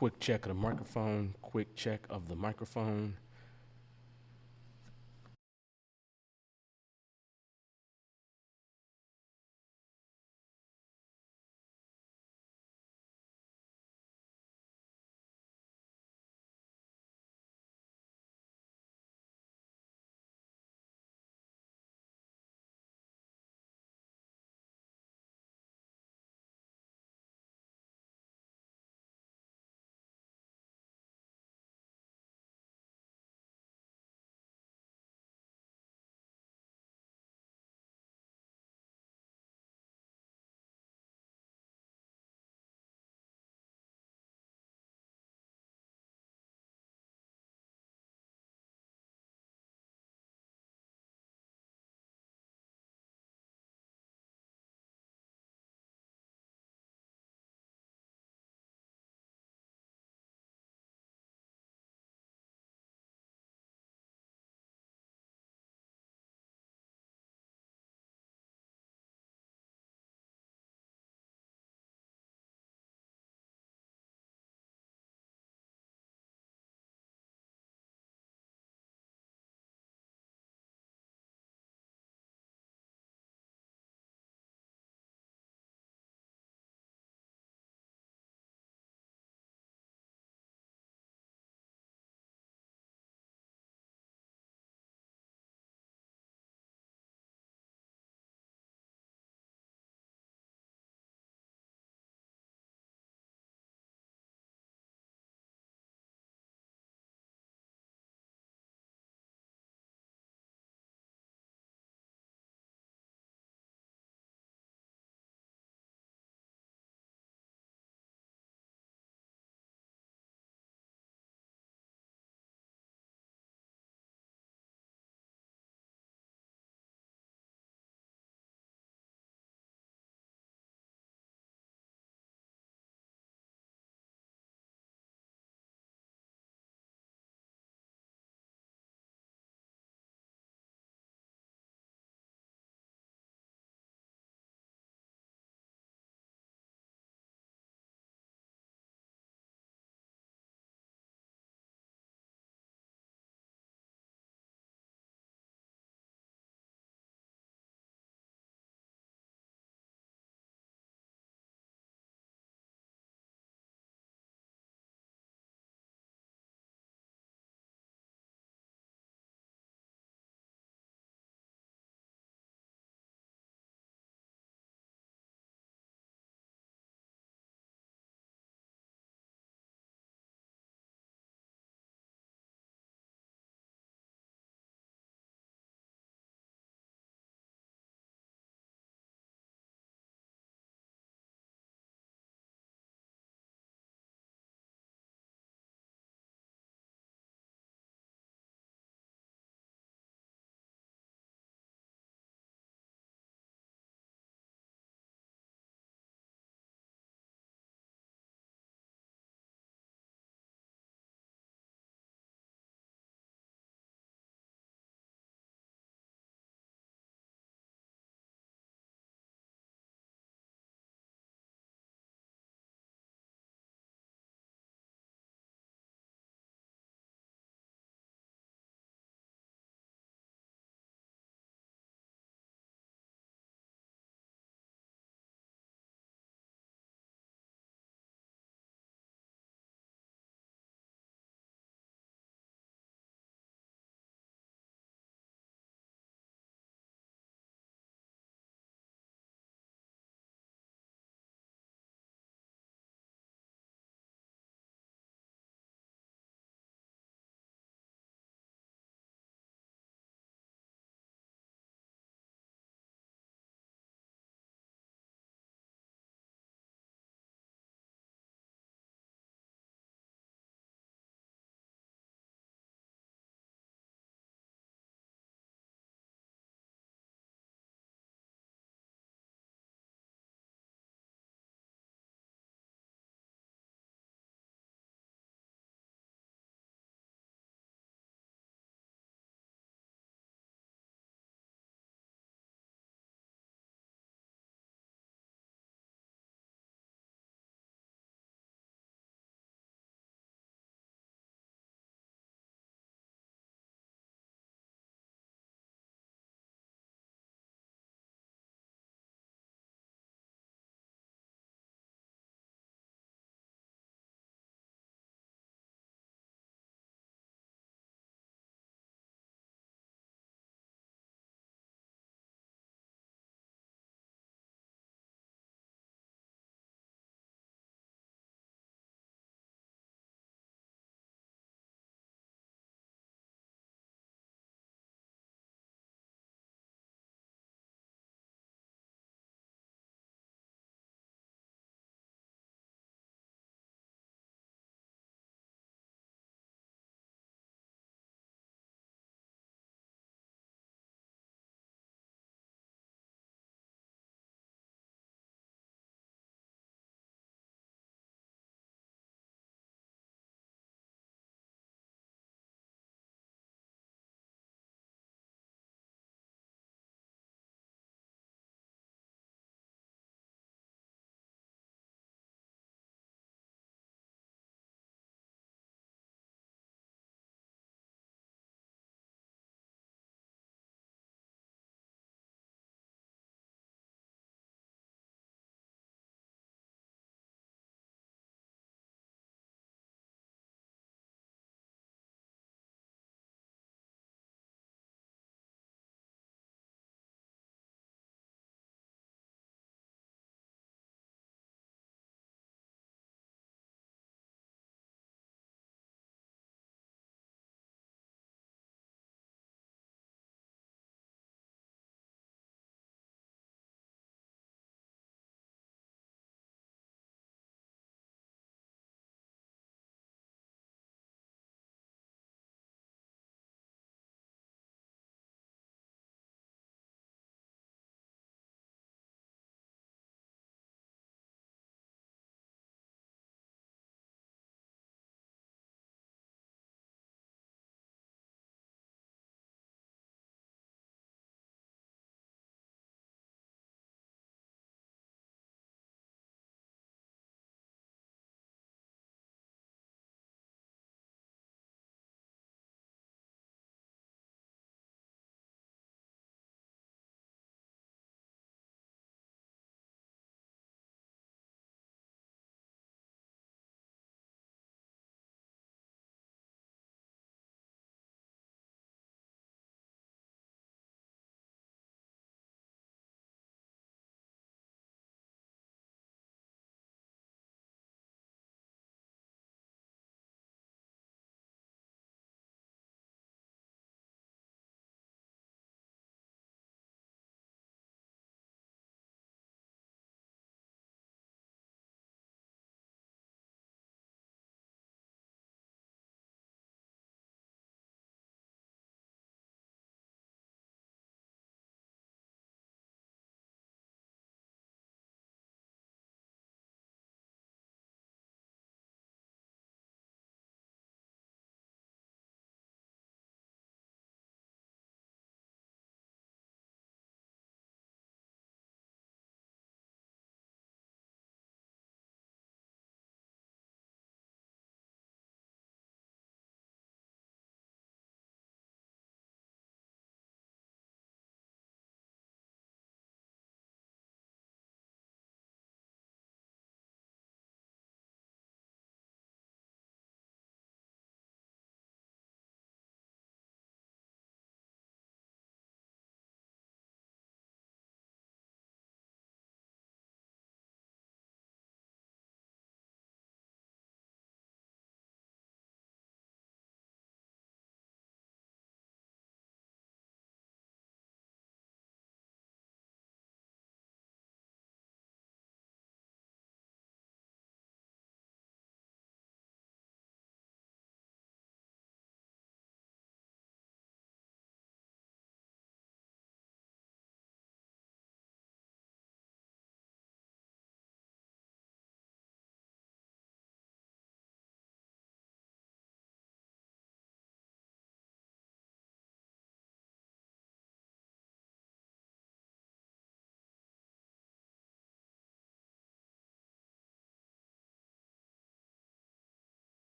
quick check of the microphone. Quick check of the microphone.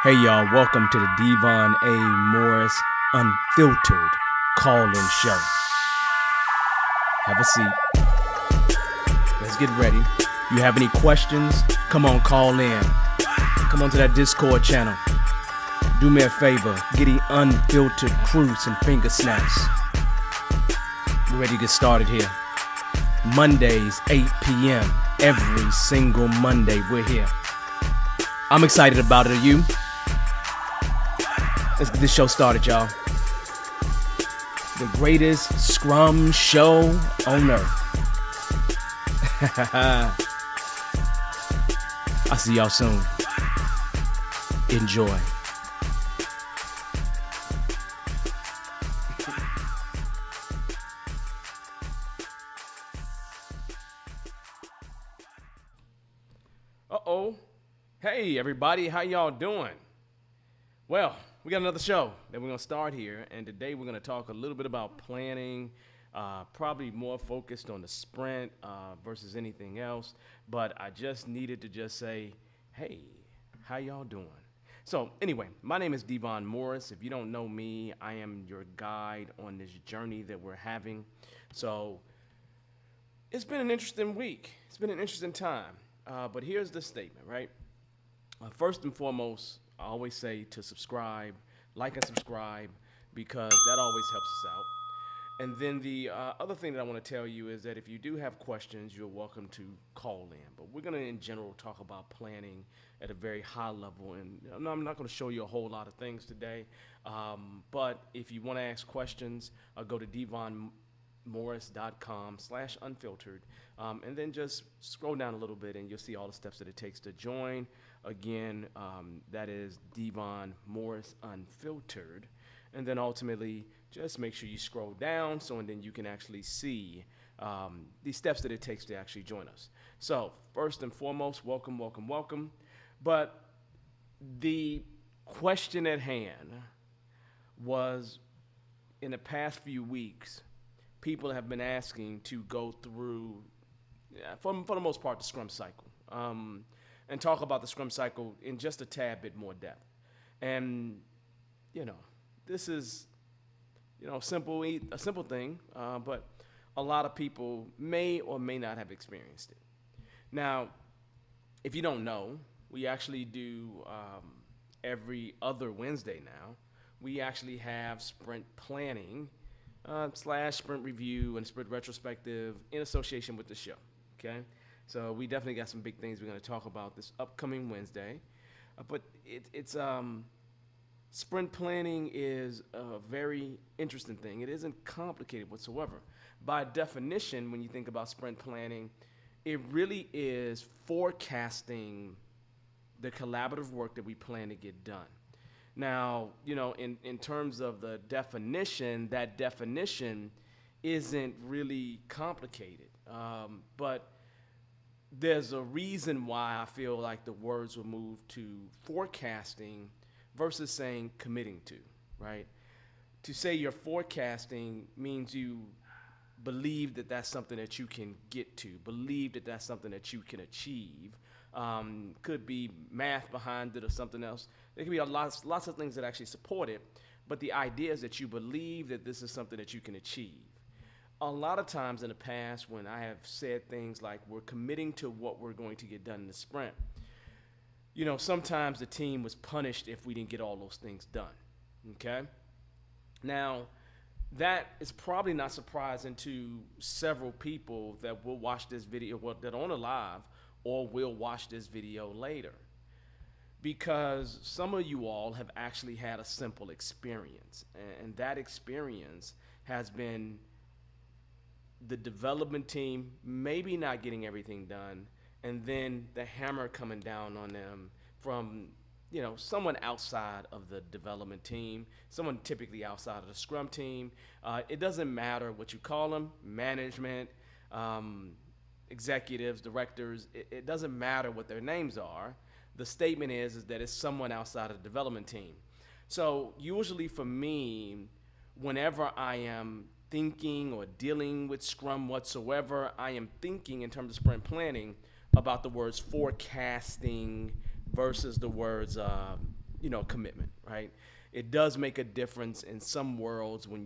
Hey y'all, welcome to the Devon A. Morris Unfiltered call-in show. Have a seat. Let's get ready. You have any questions? Come on, call in. Come on to that Discord channel. Do me a favor, get the unfiltered crew some finger snaps. We're ready to get started here. Mondays, 8 p.m. Every single Monday, we're here. I'm excited about it. Are you? Let's get this show started, y'all. The greatest scrum show on earth. I'll see y'all soon. Enjoy. Uh-oh. Hey, everybody. How y'all doing? Well, we got another show that we're going to start here, and today we're going to talk a little bit about planning, probably more focused on the sprint versus anything else, but I just needed to just say, hey, how y'all doing? So anyway, my name is Devon Morris. If you don't know me, I am your guide on this journey that we're having. So it's been an interesting week. It's been an interesting time, but here's the statement, right? First and foremost, I always say to subscribe, like and subscribe, because that always helps us out. And then the other thing that I want to tell you is that if you do have questions, you're welcome to call in. But we're going to, in general, talk about planning at a very high level. And I'm not going to show you a whole lot of things today. But if you want to ask questions, go to devonmorris.com/unfiltered. And then just scroll down a little bit and you'll see all the steps that it takes to join. Again, that is Devon Morris Unfiltered. And then ultimately, just make sure you scroll down and then you can actually see the steps that it takes to actually join us. So first and foremost, welcome, welcome, welcome. But the question at hand was, in the past few weeks, people have been asking to go through, for the most part, the Scrum cycle. And talk about the Scrum cycle in just a tad bit more depth. And, this is, a simple thing, but a lot of people may or may not have experienced it. Now, if you don't know, we actually do every other Wednesday now. We actually have sprint planning / sprint review and sprint retrospective in association with the show, okay? So we definitely got some big things we're going to talk about this upcoming Wednesday. But it's sprint planning is a very interesting thing. It isn't complicated whatsoever. By definition, when you think about sprint planning, it really is forecasting the collaborative work that we plan to get done. Now, in terms of the definition, that definition isn't really complicated. But there's a reason why I feel like the words were moved to forecasting versus saying committing to, right? To say you're forecasting means you believe that that's something that you can get to, believe that that's something that you can achieve. Could be math behind it or something else. There could be lots of things that actually support it, but the idea is that you believe that this is something that you can achieve. A lot of times in the past when I have said things like we're committing to what we're going to get done in the sprint, sometimes the team was punished if we didn't get all those things done, okay? Now, that is probably not surprising to several people that will watch this video, that are on the live, or will watch this video later. Because some of you all have actually had a simple experience, and that experience has been the development team maybe not getting everything done, and then the hammer coming down on them from someone outside of the development team, someone typically outside of the Scrum team. It doesn't matter what you call them, management, executives, directors. It doesn't matter what their names are. The statement is that it's someone outside of the development team. So usually for me, whenever I am thinking or dealing with Scrum whatsoever, I am thinking in terms of sprint planning about the words forecasting versus the words, commitment, right? It does make a difference in some worlds when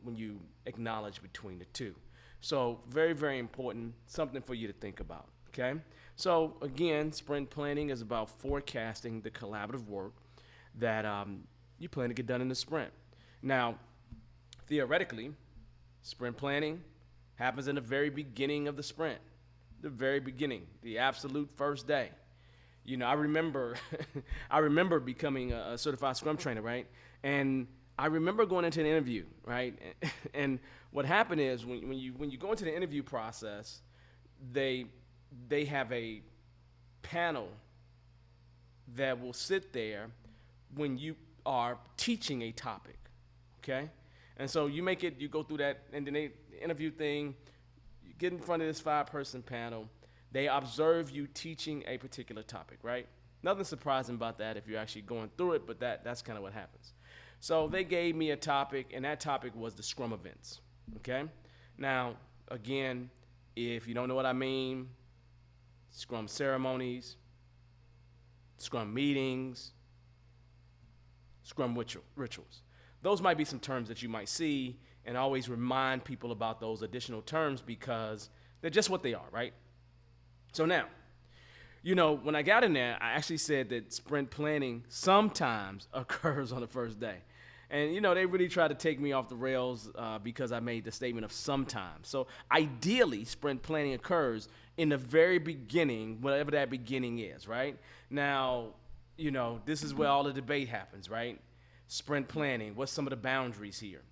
when you acknowledge between the two. So very, very important, something for you to think about. Okay. So again, sprint planning is about forecasting the collaborative work that you plan to get done in the sprint. Now, theoretically, sprint planning happens in the very beginning of the sprint, the very beginning, the absolute first day. I remember, I remember becoming a certified Scrum trainer, right? And I remember going into an interview, right? And what happened is when you go into the interview process, they have a panel that will sit there when you are teaching a topic, okay? And so you go through that, and then they interview thing, you get in front of this 5-person panel, they observe you teaching a particular topic, right? Nothing surprising about that if you're actually going through it, but that's kind of what happens. So they gave me a topic, and that topic was the Scrum events, okay? Now, again, if you don't know what I mean, Scrum ceremonies, Scrum meetings, Scrum rituals. Those might be some terms that you might see, and always remind people about those additional terms because they're just what they are, right? So now, when I got in there, I actually said that sprint planning sometimes occurs on the first day. And, they really tried to take me off the rails because I made the statement of sometimes. So ideally, sprint planning occurs in the very beginning, whatever that beginning is, right? Now, this is where all the debate happens, right? Sprint planning, what's some of the boundaries here?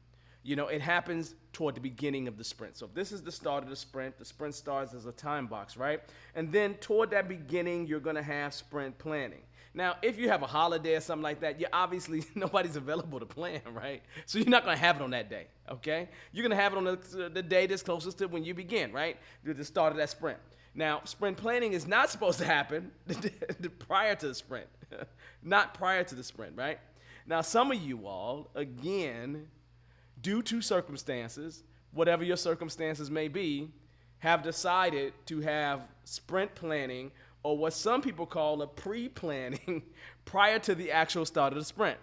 It happens toward the beginning of the sprint. So if this is the start of the sprint starts as a time box, right? And then toward that beginning, you're going to have sprint planning. Now, if you have a holiday or something like that, obviously nobody's available to plan, right? So you're not going to have it on that day, okay? You're going to have it on the day that's closest to when you begin, right? The start of that sprint. Now, sprint planning is not supposed to happen prior to the sprint, not prior to the sprint, right? Now, some of you all, again, due to circumstances, whatever your circumstances may be, have decided to have sprint planning, or what some people call a pre-planning, prior to the actual start of the sprint.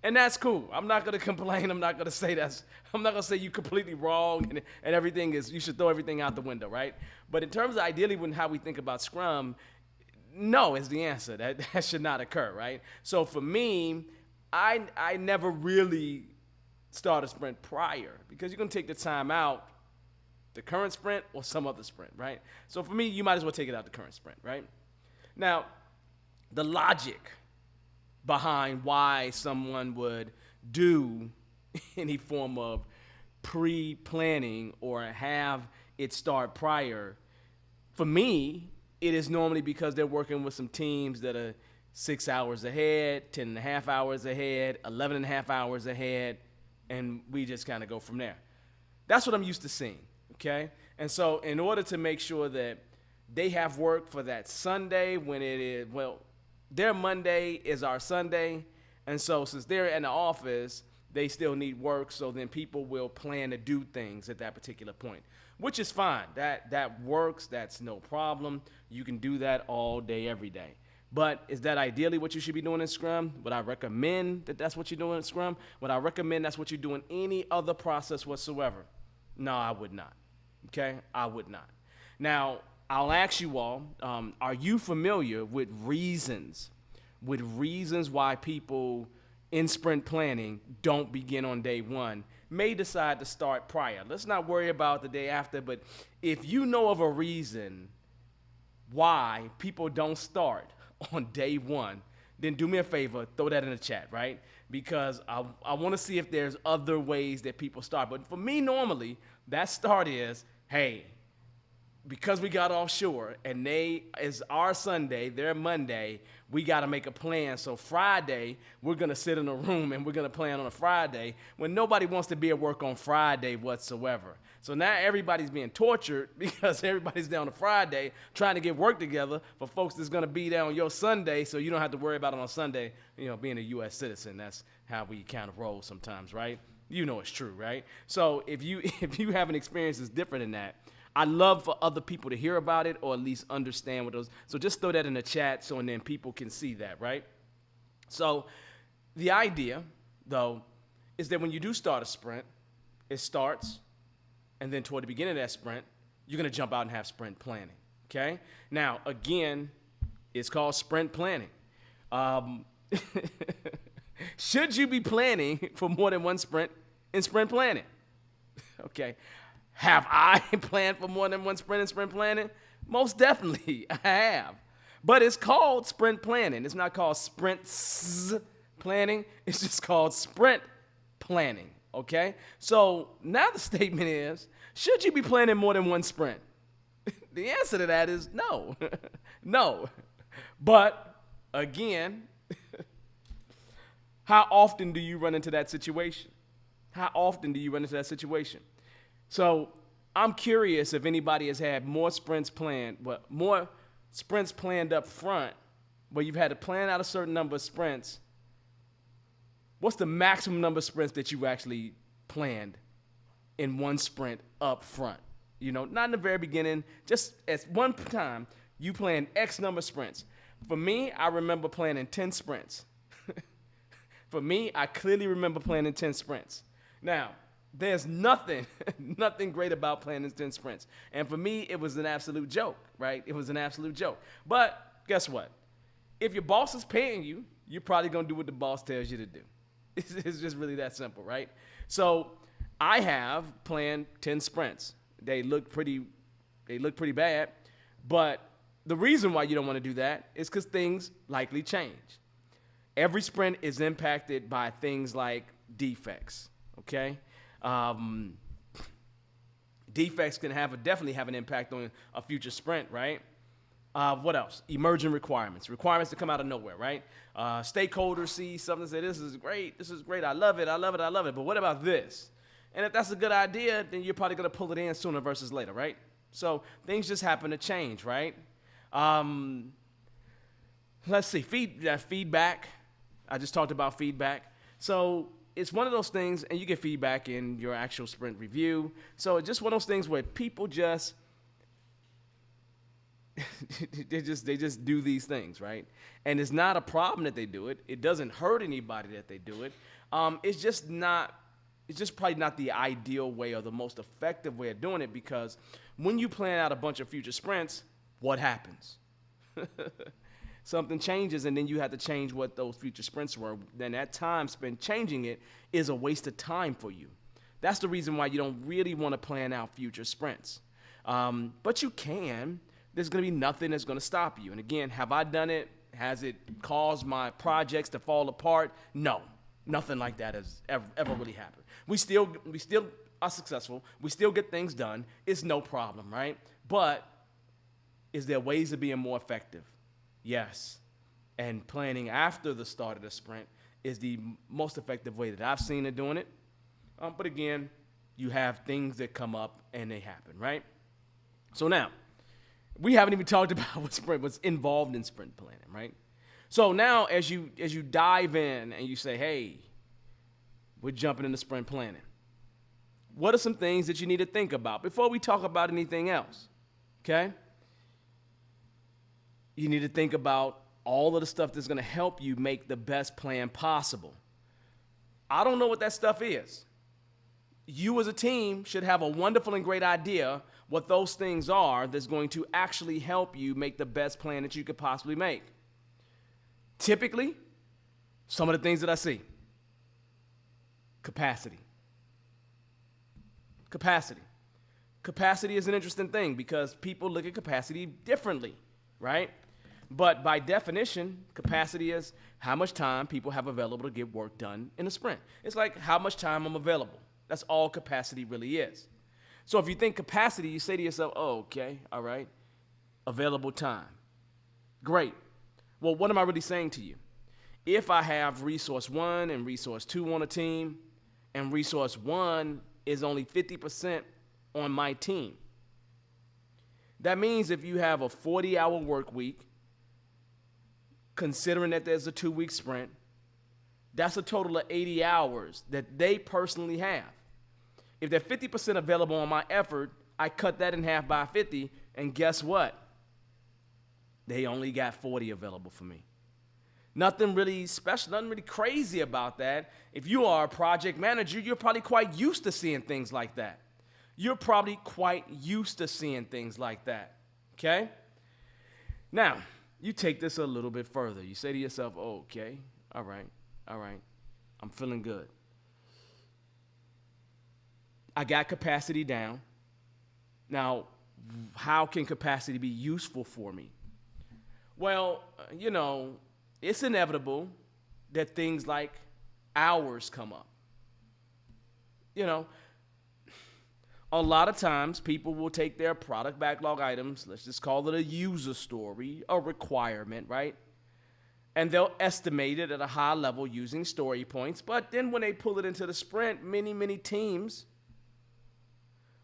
And that's cool. I'm not going to complain. I'm not going to say you're completely wrong and everything you should throw everything out the window, right? But in terms of ideally how we think about Scrum, no is the answer. That should not occur, right? So for me, I never really start a sprint prior because you're going to take the time out, the current sprint or some other sprint, right? So for me, you might as well take it out the current sprint, right? Now, the logic behind why someone would do any form of pre-planning or have it start prior, for me, it is normally because they're working with some teams that are 6 hours ahead, 10 and a half hours ahead, 11 and a half hours ahead, and we just kind of go from there. That's what I'm used to seeing, okay? And so in order to make sure that they have work for that Sunday when it is, their Monday is our Sunday, and so since they're in the office, they still need work, so then people will plan to do things at that particular point, which is fine. That works. That's no problem. You can do that all day, every day. But is that ideally what you should be doing in Scrum? Would I recommend that that's what you're doing in Scrum? Would I recommend that's what you do in any other process whatsoever? No, I would not. Okay? I would not. Now, I'll ask you all, are you familiar with reasons why people in sprint planning don't begin on day one, may decide to start prior? Let's not worry about the day after, but if you know of a reason why people don't start on day one, then do me a favor, throw that in the chat, right? Because I want to see if there's other ways that people start. But for me, normally, that start is, hey, because we got offshore and they is our Sunday, their Monday, we got to make a plan. So Friday, we're going to sit in a room and we're going to plan on a Friday when nobody wants to be at work on Friday whatsoever. So now everybody's being tortured because everybody's there on a Friday trying to get work together for folks that's going to be there on your Sunday, so you don't have to worry about it on Sunday, being a U.S. citizen. That's how we kind of roll sometimes, right? It's true, right? So if you have an experience that's different than that, I love for other people to hear about it or at least understand what those. So just throw that in the chat so and then people can see that, right? So the idea, though, is that when you do start a sprint, it starts, and then toward the beginning of that sprint, you're going to jump out and have sprint planning, okay? Now, again, it's called sprint planning. Should you be planning for more than one sprint in sprint planning? Okay. Have I planned for more than one sprint in sprint planning? Most definitely, I have. But it's called sprint planning. It's not called sprints planning. It's just called sprint planning, okay? So now the statement is, should you be planning more than one sprint? The answer to that is no. No. But, again, how often do you run into that situation? How often do you run into that situation? So I'm curious if anybody has had more sprints planned up front, where you've had to plan out a certain number of sprints. What's the maximum number of sprints that you actually planned in one sprint up front? You know, not in the very beginning, just at one time, you planned X number of sprints. For me, I remember planning 10 sprints. For me, I clearly remember planning 10 sprints. Now, there's nothing great about planning 10 sprints. And for me, it was an absolute joke, right? It was an absolute joke. But guess what? If your boss is paying you, you're probably going to do what the boss tells you to do. It's just really that simple, right? So I have planned 10 sprints. They look pretty bad. But the reason why you don't want to do that is because things likely change. Every sprint is impacted by things like defects, okay? Defects can definitely have an impact on a future sprint, right? What else? Emerging requirements that come out of nowhere, right? Stakeholders see something and say, this is great, I love it. But what about this? And if that's a good idea, then you're probably going to pull it in sooner versus later, right? So things just happen to change, right? Let's see, feedback. I just talked about feedback. So it's one of those things, and you get feedback in your actual sprint review. So it's just one of those things where people just they just do these things, right? And it's not a problem that they do it. It doesn't hurt anybody that they do it. It's just probably not the ideal way or the most effective way of doing it, because when you plan out a bunch of future sprints, what happens? Something changes, and then you have to change what those future sprints were. Then that time spent changing it is a waste of time for you. That's the reason why you don't really want to plan out future sprints. But you can. There's going to be nothing that's going to stop you. And again, have I done it? Has it caused my projects to fall apart? No. Nothing like that has ever really happened. We still are successful. We still get things done. It's no problem, right? But is there ways of being more effective? Yes. And planning after the start of the sprint is the most effective way that I've seen of doing it. But again, you have things that come up and they happen, right? So now, we haven't even talked about what's involved in sprint planning, right? So now as you dive in and you say, hey, we're jumping into sprint planning, what are some things that you need to think about before we talk about anything else, okay? You need to think about all of the stuff that's going to help you make the best plan possible. I don't know what that stuff is. You as a team should have a wonderful and great idea what those things are that's going to actually help you make the best plan that you could possibly make. Typically, some of the things that I see: capacity. Capacity is an interesting thing because people look at capacity differently, right? But by definition, capacity is how much time people have available to get work done in a sprint. It's like how much time I'm available. That's all capacity really is. So if you think capacity, you say to yourself, oh, okay, all right, available time. Great. Well, what am I really saying to you? If I have resource 1 and resource 2 on a team, and resource 1 is only 50% on my team, that means if you have a 40-hour work week, considering that there's a 2-week sprint, that's a total of 80 hours that they personally have. If they're 50% available on my effort, I cut that in half by 50, and guess what? They only got 40 available for me. Nothing really special, nothing really crazy about that. If you are a project manager, you're probably quite used to seeing things like that. Okay? Now, you take this a little bit further. You say to yourself, okay, all right, I'm feeling good. I got capacity down. Now, how can capacity be useful for me? Well, it's inevitable that things like hours come up. A lot of times people will take their product backlog items, let's just call it a user story, a requirement, right? And they'll estimate it at a high level using story points. But then when they pull it into the sprint, many teams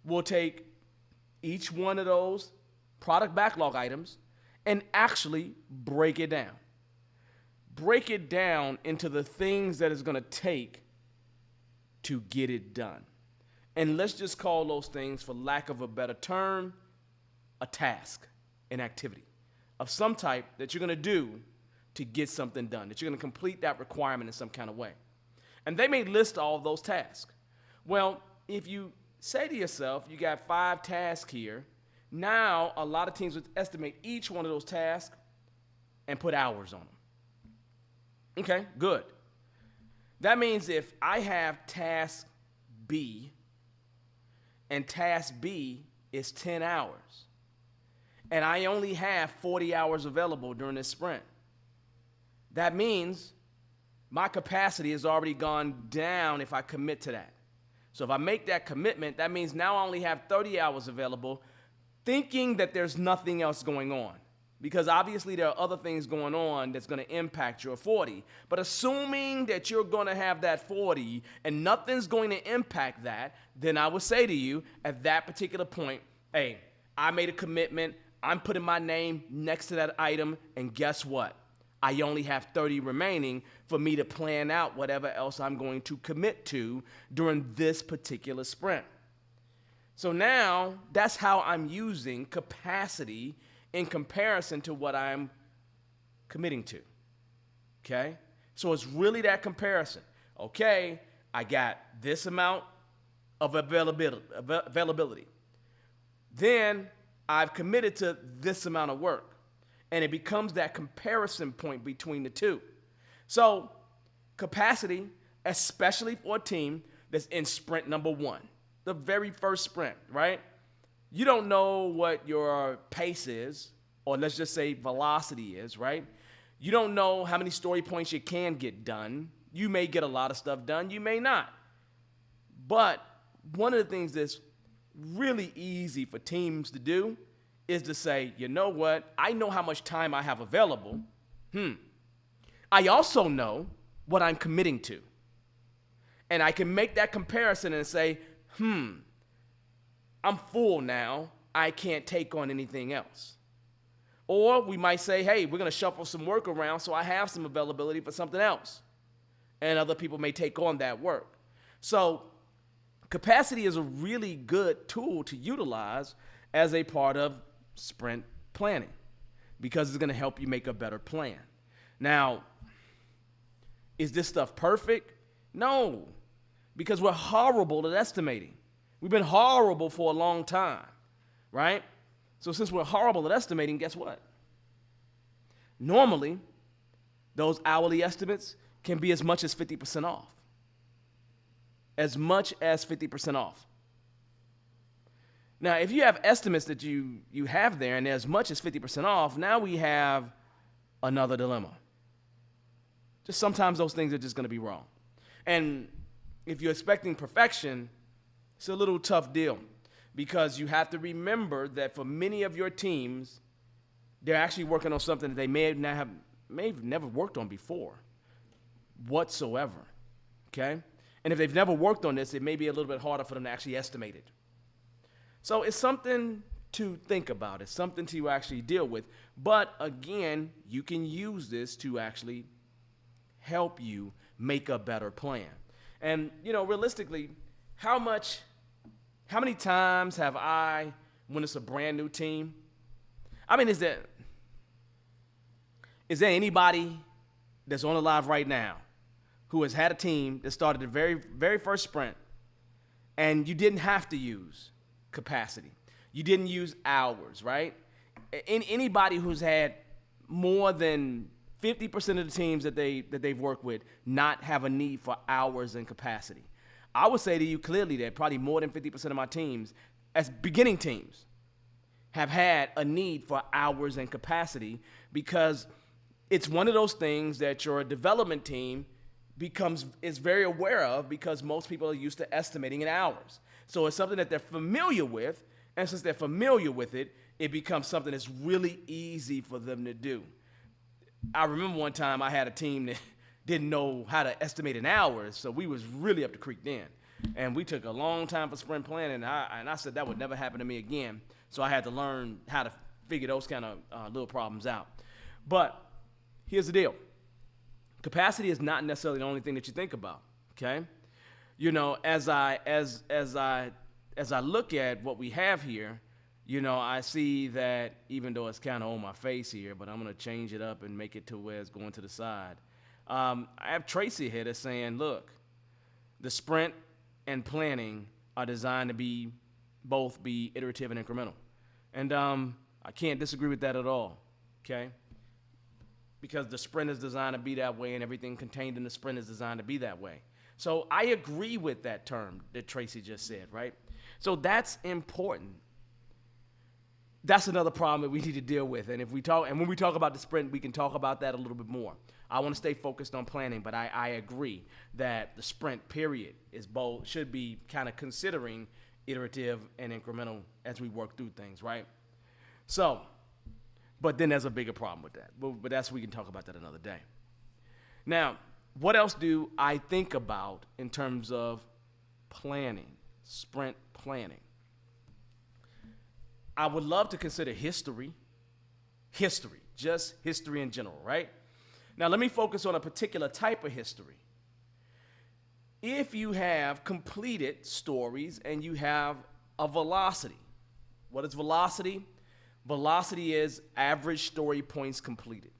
will take each one of those product backlog items and actually break it down. Break it down into the things that it's going to take to get it done. And let's just call those things, for lack of a better term, a task, an activity of some type that you're going to do to get something done, that you're going to complete that requirement in some kind of way. And they may list all of those tasks. Well, if you say to yourself, you got 5 tasks here, now a lot of teams would estimate each one of those tasks and put hours on them. Okay, good. That means if I have task B, and task B is 10 hours, and I only have 40 hours available during this sprint, that means my capacity has already gone down if I commit to that. So if I make that commitment, that means now I only have 30 hours available, thinking that there's nothing else going on. Because obviously there are other things going on that's going to impact your 40. But assuming that you're going to have that 40 and nothing's going to impact that, then I would say to you at that particular point, hey, I made a commitment. I'm putting my name next to that item. And guess what? I only have 30 remaining for me to plan out whatever else I'm going to commit to during this particular sprint. So now that's how I'm using capacity in comparison to what I'm committing to, okay? So it's really that comparison. Okay, I got this amount of availability. Then I've committed to this amount of work, and it becomes that comparison point between the two. So capacity, especially for a team that's in sprint number 1, the very first sprint, right? You don't know what your pace is, or let's just say velocity is, right? You don't know how many story points you can get done. You may get a lot of stuff done. You may not. But one of the things that's really easy for teams to do is to say, you know what? I know how much time I have available. I also know what I'm committing to. And I can make that comparison and say, I'm full now. I can't take on anything else. Or we might say, hey, we're going to shuffle some work around so I have some availability for something else. And other people may take on that work. So capacity is a really good tool to utilize as a part of sprint planning because it's going to help you make a better plan. Now, is this stuff perfect? No, because we're horrible at estimating. We've been horrible for a long time, right? So since we're horrible at estimating, guess what? Normally, those hourly estimates can be as much as 50% off. As much as 50% off. Now, if you have estimates that you have there and they're as much as 50% off, now we have another dilemma. Just sometimes those things are just going to be wrong. And if you're expecting perfection, it's a little tough deal because you have to remember that for many of your teams, they're actually working on something that they may have never worked on before whatsoever, okay? And if they've never worked on this, it may be a little bit harder for them to actually estimate it. So it's something to think about. It's something to actually deal with. But again, you can use this to actually help you make a better plan. And, realistically, how much How many times have I, when it's a brand new team, I mean, is there anybody that's on the live right now who has had a team that started the very, very first sprint and you didn't have to use capacity? You didn't use hours, right? Anybody who's had more than 50% of the teams that they've worked with not have a need for hours and capacity. I would say to you clearly that probably more than 50% of my teams, as beginning teams, have had a need for hours and capacity, because it's one of those things that your development team is very aware of, because most people are used to estimating in hours. So it's something that they're familiar with, and since they're familiar with it, it becomes something that's really easy for them to do. I remember one time I had a team that didn't know how to estimate in hours, so we was really up the creek then. And we took a long time for sprint planning, and I said that would never happen to me again. So I had to learn how to figure those kind of little problems out. But here's the deal. Capacity is not necessarily the only thing that you think about, okay? You know, as I look at what we have here, you know, I see that even though it's kind of on my face here, but I'm going to change it up and make it to where it's going to the side. I have Tracy here that's saying, look, the sprint and planning are designed to both be iterative and incremental. And I can't disagree with that at all, okay? Because the sprint is designed to be that way, and everything contained in the sprint is designed to be that way. So I agree with that term that Tracy just said, right? So that's important. That's another problem that we need to deal with. And when we talk about the sprint, we can talk about that a little bit more. I want to stay focused on planning, but I agree that the sprint period should be kind of considering iterative and incremental as we work through things, right? So, but then there's a bigger problem with that. But we can talk about that another day. Now, what else do I think about in terms of planning, sprint planning? I would love to consider history, just history in general, right? Now, let me focus on a particular type of history. If you have completed stories and you have a velocity, what is velocity? Velocity is average story points completed.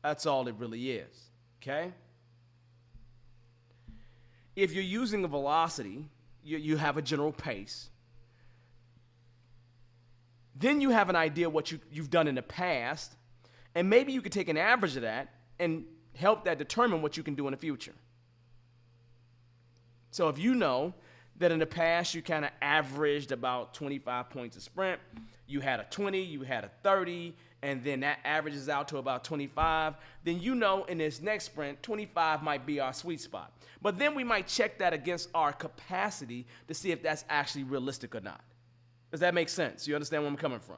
That's all it really is, okay? If you're using a velocity, you have a general pace. Then you have an idea what you've done in the past, and maybe you could take an average of that and help that determine what you can do in the future. So if you know that in the past you kind of averaged about 25 points a sprint, you had a 20, you had a 30, and then that averages out to about 25, then you know in this next sprint, 25 might be our sweet spot. But then we might check that against our capacity to see if that's actually realistic or not. Does that make sense? You understand where I'm coming from?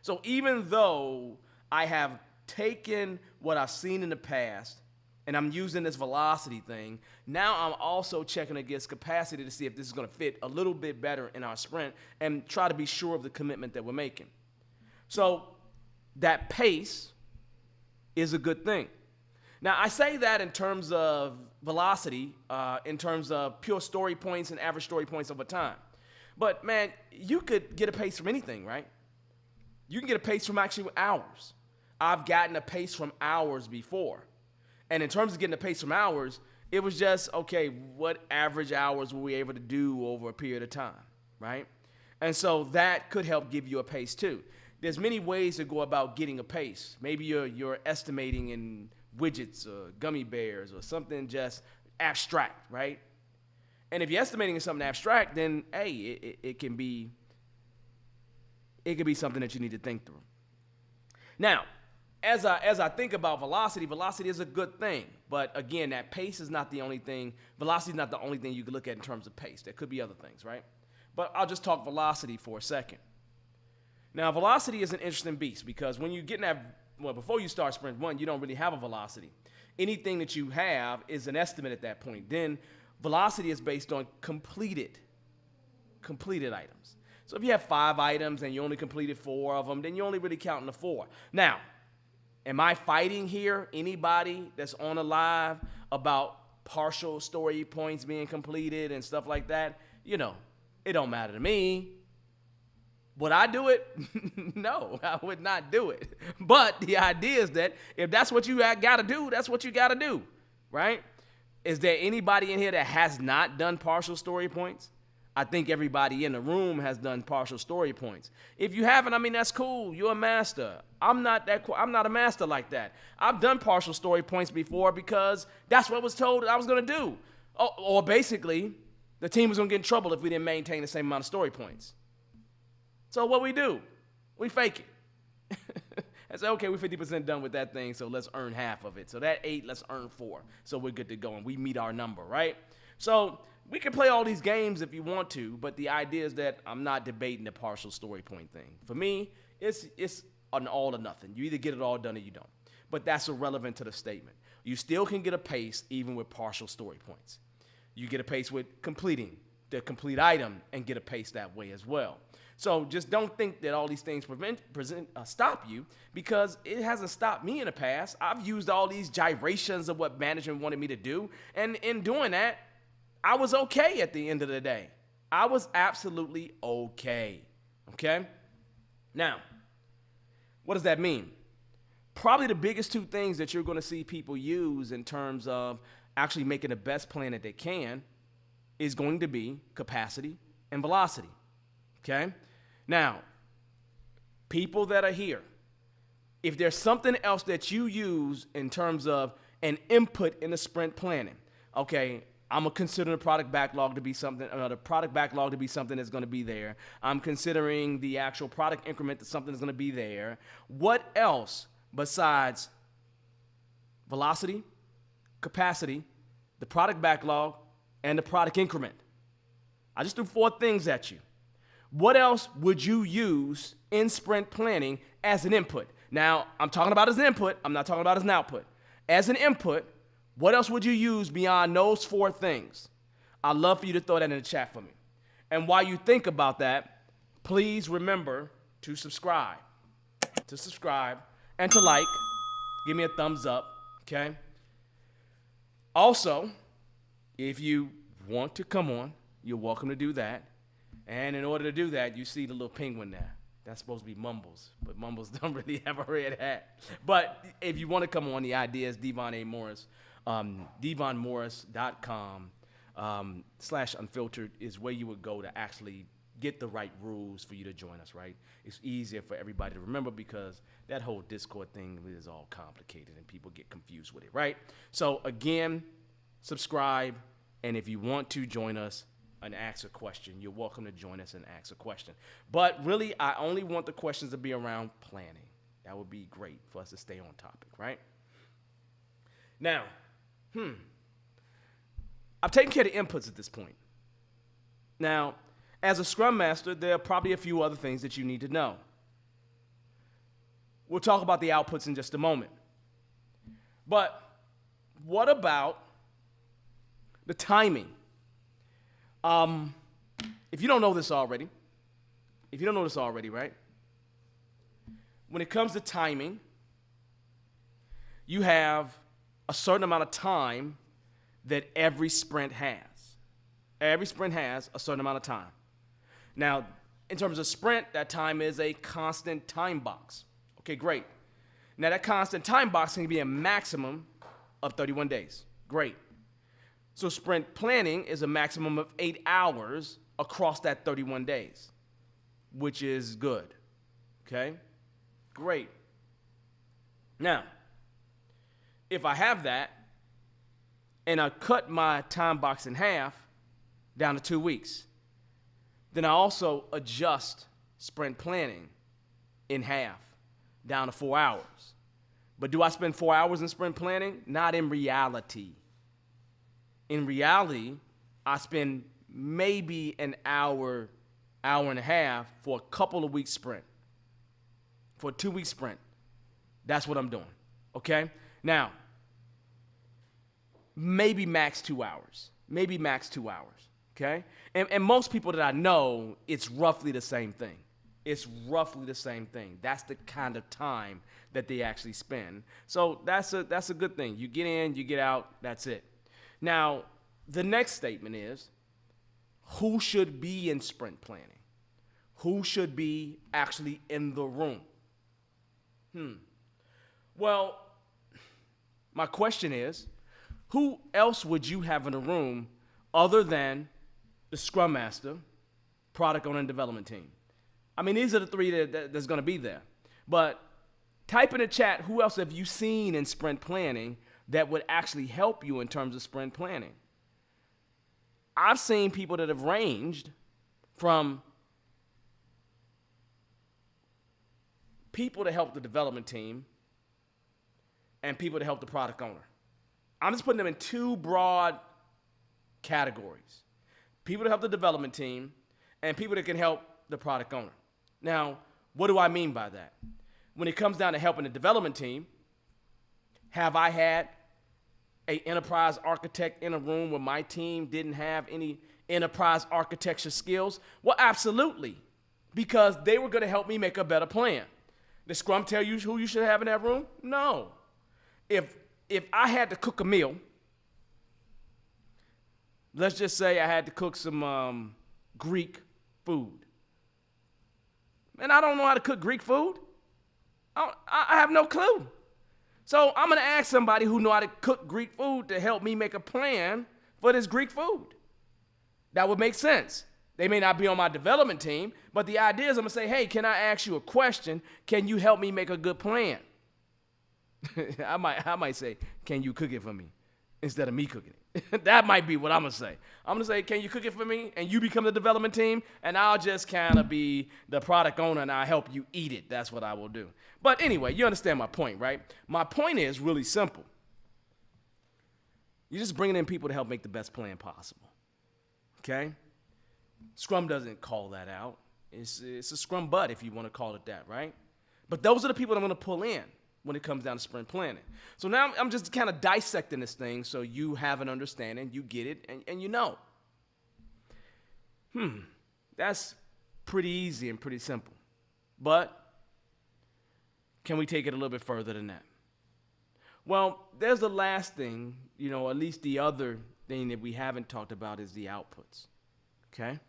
So even though I have taken what I've seen in the past and I'm using this velocity thing, now I'm also checking against capacity to see if this is going to fit a little bit better in our sprint and try to be sure of the commitment that we're making. So that pace is a good thing. Now, I say that in terms of velocity, in terms of pure story points and average story points over time. But, man, you could get a pace from anything, right? You can get a pace from actually hours. I've gotten a pace from hours before. And in terms of getting a pace from hours, it was just, okay, what average hours were we able to do over a period of time, right? And so that could help give you a pace too. There's many ways to go about getting a pace. Maybe you're estimating in widgets or gummy bears or something just abstract, right? And if you're estimating in something abstract, then hey, it can be something that you need to think through. Now, as I think about velocity is a good thing. But again, that pace is not the only thing. Velocity is not the only thing you can look at in terms of pace. There could be other things, right? But I'll just talk velocity for a second. Now, velocity is an interesting beast because when you get in that, before you start sprint one, you don't really have a velocity. Anything that you have is an estimate at that point. Then velocity is based on completed items. So if you have 5 items and you only completed 4 of them, then you're only really counting the 4. Now, am I fighting here anybody that's on a live about partial story points being completed and stuff like that? You know, It don't matter to me. Would I do it? No, I would not do it. But the idea is that if that's what you got to do, that's what you got to do, right? Is there anybody in here that has not done partial story points? I think everybody in the room has done partial story points. If you haven't, I mean, that's cool. You're a master. I'm not a master like that. I've done partial story points before because that's what was told I was going to do. Or basically, the team was going to get in trouble if we didn't maintain the same amount of story points. So what we do, we fake it. I say, okay, we're 50% done with that thing, so let's earn half of it. So that 8, let's earn 4. So we're good to go, and we meet our number, right? So we can play all these games if you want to, but the idea is that I'm not debating the partial story point thing. For me, it's an all or nothing. You either get it all done or you don't. But that's irrelevant to the statement. You still can get a pace even with partial story points. You get a pace with completing the complete item and get a pace that way as well. So just don't think that all these things stop you, because it hasn't stopped me in the past. I've used all these gyrations of what management wanted me to do, and in doing that, I was okay at the end of the day. I was absolutely okay, okay? Now, what does that mean? Probably the biggest two things that you're going to see people use in terms of actually making the best plan that they can is going to be capacity and velocity, okay? Now, people that are here, if there's something else that you use in terms of an input in the sprint planning, okay, I'm going to consider the product backlog to be something, that's going to be there. I'm considering the actual product increment that something is going to be there. What else besides velocity, capacity, the product backlog, and the product increment? I just threw 4 things at you. What else would you use in sprint planning as an input? Now, I'm talking about as an input. I'm not talking about as an output. As an input, what else would you use beyond those 4 things? I'd love for you to throw that in the chat for me. And while you think about that, please remember to subscribe. And to like. Give me a thumbs up, okay? Also, if you want to come on, you're welcome to do that. And in order to do that, you see the little penguin there. That's supposed to be Mumbles, but Mumbles don't really have a red hat. But if you want to come on, the idea is Devon A. Morris. DevonMorris.com /unfiltered is where you would go to actually get the right rules for you to join us, right? It's easier for everybody to remember because that whole Discord thing is all complicated and people get confused with it, right? So again, subscribe, and if you want to join us and ask a question, you're welcome to join us and ask a question. But really, I only want the questions to be around planning. That would be great for us to stay on topic, right? Now, I've taken care of the inputs at this point. Now, as a Scrum Master, there are probably a few other things that you need to know. We'll talk about the outputs in just a moment. But what about the timing? If you don't know this already, right? When it comes to timing, you have a certain amount of time that every sprint has. Every sprint has a certain amount of time. Now, in terms of sprint, that time is a constant time box. Okay, great. Now, that constant time box can be a maximum of 31 days. Great. So sprint planning is a maximum of 8 hours across that 31 days, which is good. Okay? Great. Now, if I have that, and I cut my time box in half down to 2 weeks, then I also adjust sprint planning in half down to 4 hours. But do I spend 4 hours in sprint planning? Not in reality. In reality, I spend maybe an hour, hour and a half for a couple of weeks sprint. For a 2-week sprint. That's what I'm doing. Okay? Now, maybe max 2 hours. Maybe max 2 hours. Okay? And most people that I know, it's roughly the same thing. It's roughly the same thing. That's the kind of time that they actually spend. So that's a good thing. You get in, you get out, that's it. Now, the next statement is, who should be in sprint planning? Who should be actually in the room? Well, my question is, who else would you have in the room other than the Scrum Master, Product Owner, and Development Team? I mean, these are the three that's going to be there. But type in the chat, who else have you seen in sprint planning that would actually help you in terms of sprint planning? I've seen people that have ranged from people to help the development team and people to help the product owner. I'm just putting them in two broad categories. People to help the development team and people that can help the product owner. Now, what do I mean by that? When it comes down to helping the development team, have I had an enterprise architect in a room where my team didn't have any enterprise architecture skills? Well, absolutely, because they were going to help me make a better plan. Did Scrum tell you who you should have in that room? No. If I had to cook a meal, let's just say I had to cook some Greek food. And I don't know how to cook Greek food. I have no clue. So I'm going to ask somebody who know how to cook Greek food to help me make a plan for this Greek food. That would make sense. They may not be on my development team, but the idea is I'm going to say, hey, can I ask you a question? Can you help me make a good plan? I might say, can you cook it for me? Instead of me cooking it. That might be what I'm going to say. I'm going to say, can you cook it for me? And you become the development team, and I'll just kind of be the product owner, and I'll help you eat it. That's what I will do. But anyway, you understand my point, right? My point is really simple. You're just bringing in people to help make the best plan possible. Okay? Scrum doesn't call that out. It's a Scrum bud, if you want to call it that, right? But those are the people that I'm going to pull in when it comes down to sprint planning. So now I'm just kind of dissecting this thing so you have an understanding, you get it, and you know. That's pretty easy and pretty simple. But can we take it a little bit further than that? Well, there's the last thing, at least the other thing that we haven't talked about is the outputs, okay?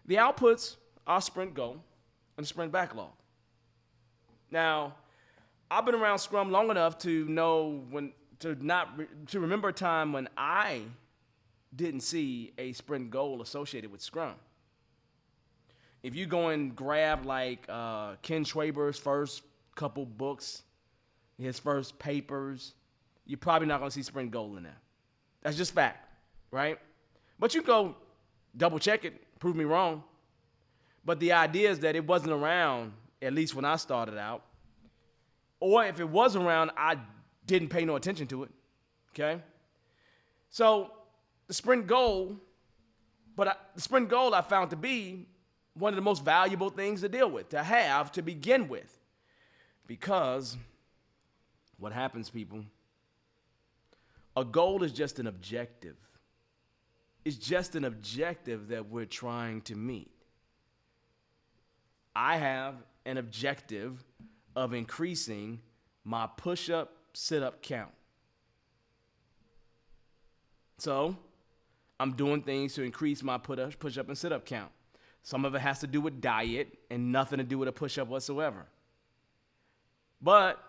The outputs are sprint goal and sprint backlog. Now, I've been around Scrum long enough to know to remember a time when I didn't see a sprint goal associated with Scrum. If you go and grab like Ken Schwaber's first couple books, his first papers, you're probably not going to see sprint goal in there. That's just fact, right? But you go double check it, prove me wrong. But the idea is that it wasn't around, at least when I started out. Or if it was around, I didn't pay no attention to it, okay? So the sprint goal I found to be one of the most valuable things to deal with, to have to begin with. Because what happens, people, a goal is just an objective. It's just an objective that we're trying to meet. I have an objective of increasing my push-up, sit-up count. So I'm doing things to increase my push-up and sit-up count. Some of it has to do with diet and nothing to do with a push-up whatsoever. But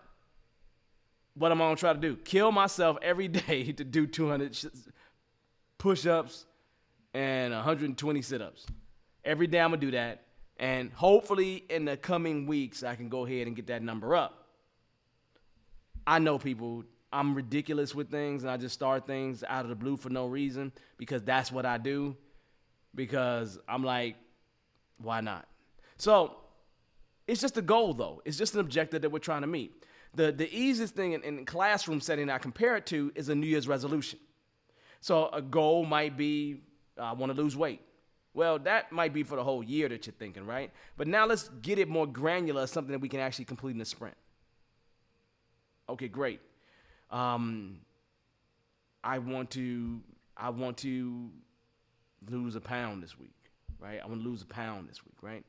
what am I going to try to do? Kill myself every day to do 200 push-ups and 120 sit-ups. Every day I'm going to do that. And hopefully in the coming weeks, I can go ahead and get that number up. I know people, I'm ridiculous with things, and I just start things out of the blue for no reason because that's what I do. Because I'm like, why not? So it's just a goal, though. It's just an objective that we're trying to meet. The easiest thing in classroom setting I compare it to is a New Year's resolution. So a goal might be, I want to lose weight. Well, that might be for the whole year that you're thinking, right? But now let's get it more granular, something that we can actually complete in a sprint. Okay, great. I want to lose a pound this week, right? I want to lose a pound this week, right?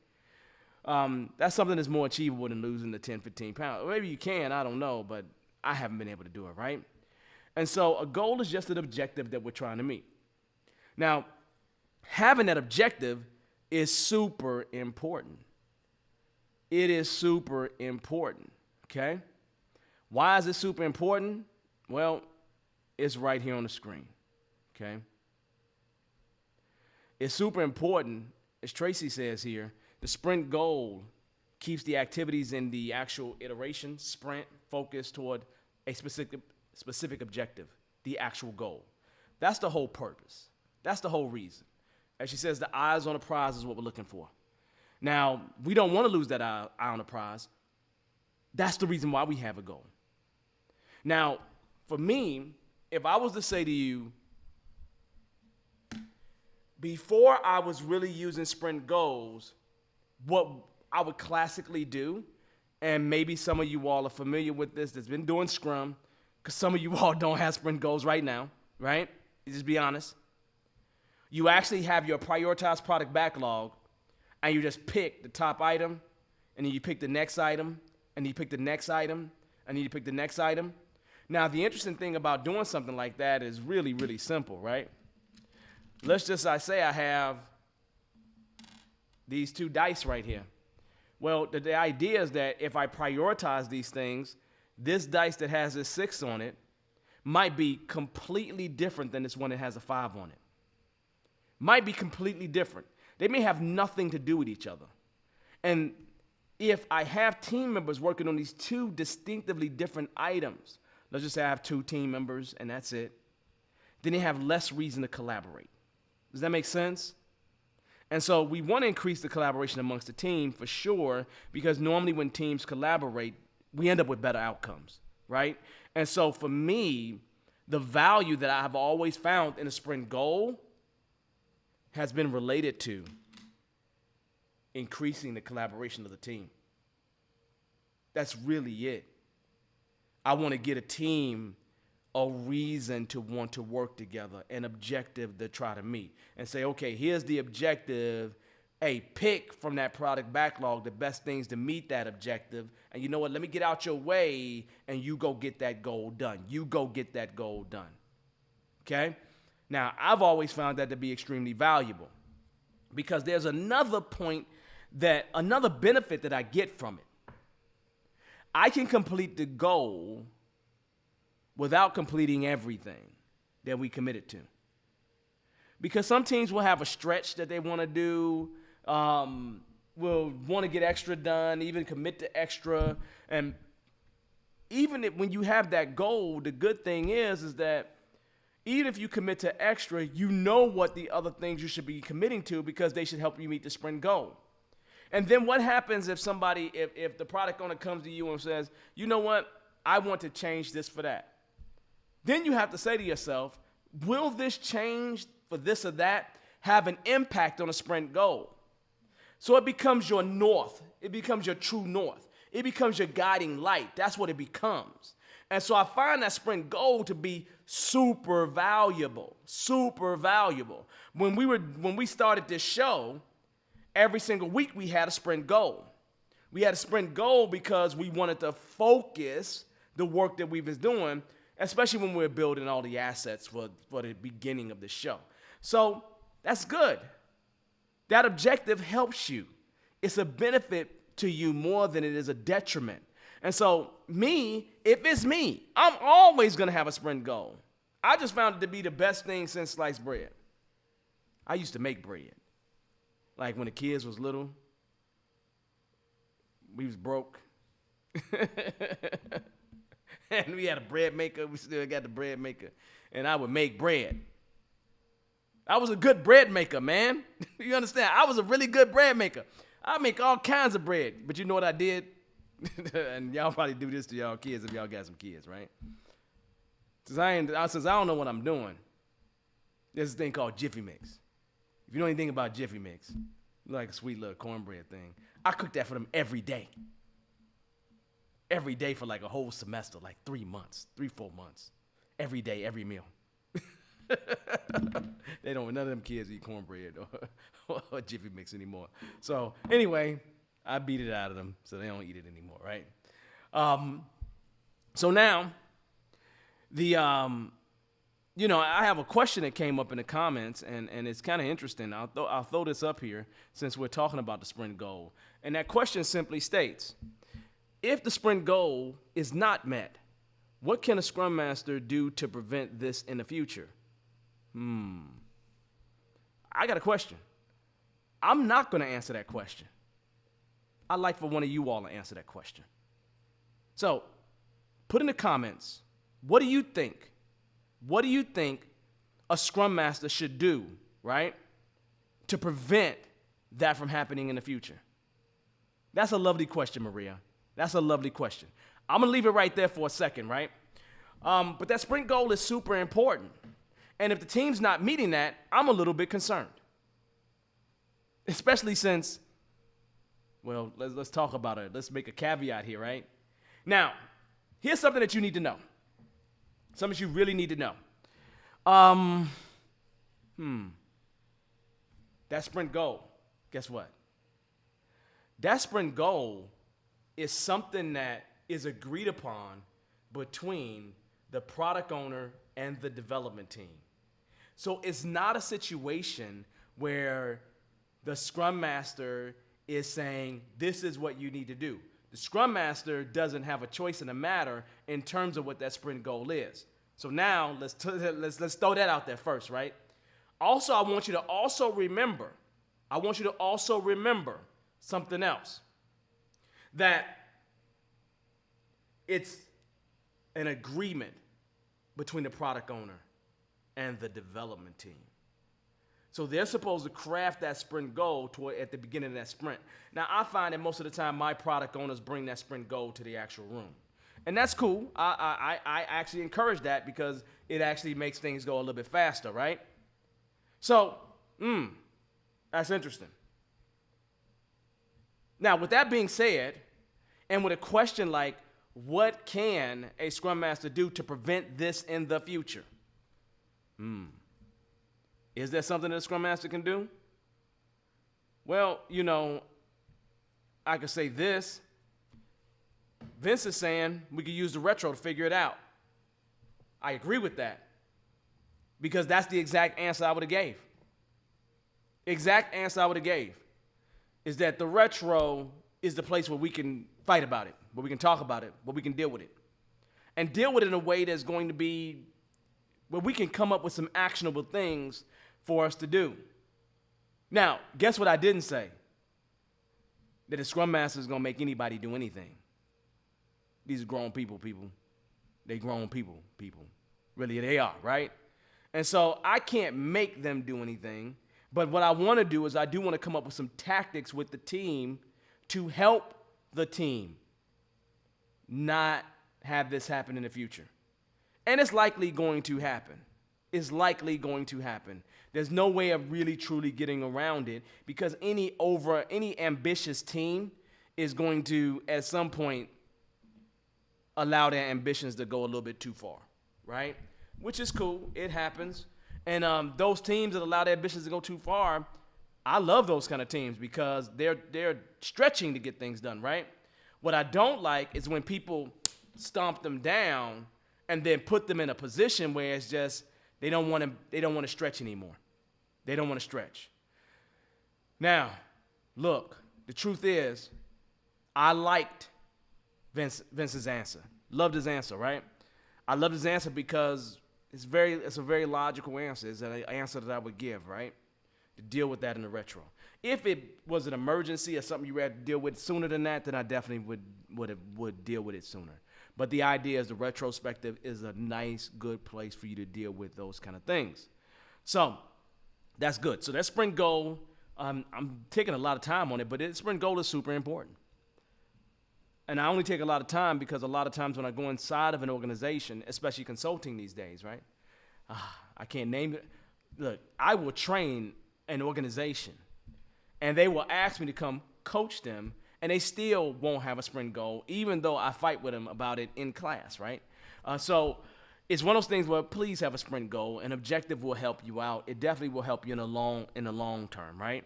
That's something that's more achievable than losing the 10, 15 pounds. Or maybe you can, I don't know, but I haven't been able to do it, right? And so a goal is just an objective that we're trying to meet. Now, having that objective is super important. It is super important, okay? Why is it super important? Well, it's right here on the screen, okay? It's super important, as Tracy says here, the sprint goal keeps the activities in the actual iteration sprint focused toward a specific objective, the actual goal. That's the whole purpose. That's the whole reason. As she says, the eyes on the prize is what we're looking for. Now, we don't want to lose that eye on the prize. That's the reason why we have a goal. Now, for me, if I was to say to you, before I was really using sprint goals, what I would classically do, and maybe some of you all are familiar with this that's been doing Scrum, because some of you all don't have sprint goals right now, right? Just be honest. You actually have your prioritized product backlog, and you just pick the top item, and then you pick the next item, and then you pick the next item, and then you pick the next item. Now, the interesting thing about doing something like that is really, really simple, right? Let's just say I have these two dice right here. Well, the idea is that if I prioritize these things, this dice that has a 6 on it might be completely different than this one that has a 5 on it. Might be completely different. They may have nothing to do with each other. And if I have team members working on these two distinctively different items, let's just say I have 2 team members and that's it, then they have less reason to collaborate. Does that make sense? And so we want to increase the collaboration amongst the team for sure, because normally when teams collaborate, we end up with better outcomes, right? And so for me, the value that I have always found in a sprint goal has been related to increasing the collaboration of the team. That's really it. I want to get a team a reason to want to work together, an objective to try to meet, and say, okay, here's the objective. Hey, pick from that product backlog the best things to meet that objective. And you know what? Let me get out your way and you go get that goal done. You go get that goal done. Okay? Now, I've always found that to be extremely valuable, because there's another benefit that I get from it. I can complete the goal without completing everything that we committed to. Because some teams will have a stretch that they want to do, will want to get extra done, even commit to extra. And even when you have that goal, the good thing is that even if you commit to extra, you know what the other things you should be committing to, because they should help you meet the sprint goal. And then what happens if if the product owner comes to you and says, you know what, I want to change this for that. Then you have to say to yourself, will this change for this or that have an impact on a sprint goal? So it becomes your north. It becomes your true north. It becomes your guiding light. That's what it becomes. And so I find that sprint goal to be super valuable, super valuable. When we started this show, every single week we had a sprint goal. We had a sprint goal because we wanted to focus the work that we was doing, especially when we were building all the assets for the beginning of the show. So that's good. That objective helps you. It's a benefit to you more than it is a detriment. And so if it's me, I'm always going to have a sprint goal. I just found it to be the best thing since sliced bread. I used to make bread. Like when the kids was little, we was broke. And we had a bread maker. We still got the bread maker. And I would make bread. I was a good bread maker, man. You understand? I was a really good bread maker. I make all kinds of bread. But you know what I did? And y'all probably do this to y'all kids if y'all got some kids, right? Since I don't know what I'm doing, there's this thing called Jiffy Mix. If you know anything about Jiffy Mix, like a sweet little cornbread thing, I cook that for them every day. Every day for like a whole semester, like 3 months, 3-4 months. Every day, every meal. None of them kids eat cornbread or Jiffy Mix anymore. So anyway, I beat it out of them so they don't eat it anymore, right? So now, I have a question that came up in the comments, and it's kind of interesting. I'll throw this up here since we're talking about the sprint goal. And that question simply states, if the sprint goal is not met, what can a scrum master do to prevent this in the future? I got a question. I'm not going to answer that question. I'd like for one of you all to answer that question. So, put in the comments, what do you think? What do you think a scrum master should do, right, to prevent that from happening in the future? That's a lovely question, Maria. That's a lovely question. I'm going to leave it right there for a second, right? But that sprint goal is super important. And if the team's not meeting that, I'm a little bit concerned. Especially since, well, let's talk about it. Let's make a caveat here, right? Now, here's something that you need to know. Something you really need to know. That sprint goal, guess what? That sprint goal is something that is agreed upon between the product owner and the development team. So it's not a situation where the scrum master is saying, this is what you need to do. The scrum master doesn't have a choice in the matter in terms of what that sprint goal is. So now let's throw that out there first, right? Also, I want you to also remember something else. That it's an agreement between the product owner and the development team. So they're supposed to craft that sprint goal at the beginning of that sprint. Now, I find that most of the time my product owners bring that sprint goal to the actual room. And that's cool. I actually encourage that because it actually makes things go a little bit faster, right? So, that's interesting. Now, with that being said, and with a question like, what can a scrum master do to prevent this in the future? Is there something that a scrum master can do? Well, I could say this. Vince is saying we could use the retro to figure it out. I agree with that because that's the exact answer I would have gave. Exact answer I would have gave is that the retro is the place where we can fight about it, where we can talk about it, where we can deal with it. And deal with it in a way that's going to be where we can come up with some actionable things for us to do. Now, guess what I didn't say? That a scrum master is going to make anybody do anything. These are grown people. They grown people. Really, they are, right? And so I can't make them do anything. But what I want to do is I do want to come up with some tactics with the team to help the team not have this happen in the future. And it's likely going to happen. It's likely going to happen. There's no way of really truly getting around it because any ambitious team is going to, at some point, allow their ambitions to go a little bit too far, right? Which is cool. It happens. And those teams that allow their ambitions to go too far, I love those kind of teams because they're stretching to get things done, right? What I don't like is when people stomp them down and then put them in a position where it's just they don't want to stretch anymore. They don't want to stretch. Now, look, the truth is, I liked Vince's answer. Loved his answer, right? I loved his answer because it's a very logical answer. It's an answer that I would give, right? To deal with that in the retro. If it was an emergency or something you had to deal with sooner than that, then I definitely would deal with it sooner. But the idea is the retrospective is a nice, good place for you to deal with those kind of things. So that's good. So that sprint goal, I'm taking a lot of time on it, but sprint goal is super important. And I only take a lot of time because a lot of times when I go inside of an organization, especially consulting these days, right? I can't name it. Look, I will train an organization, and they will ask me to come coach them, and they still won't have a sprint goal, even though I fight with them about it in class, right? So it's one of those things where please have a sprint goal. An objective will help you out. It definitely will help you in the long term, right?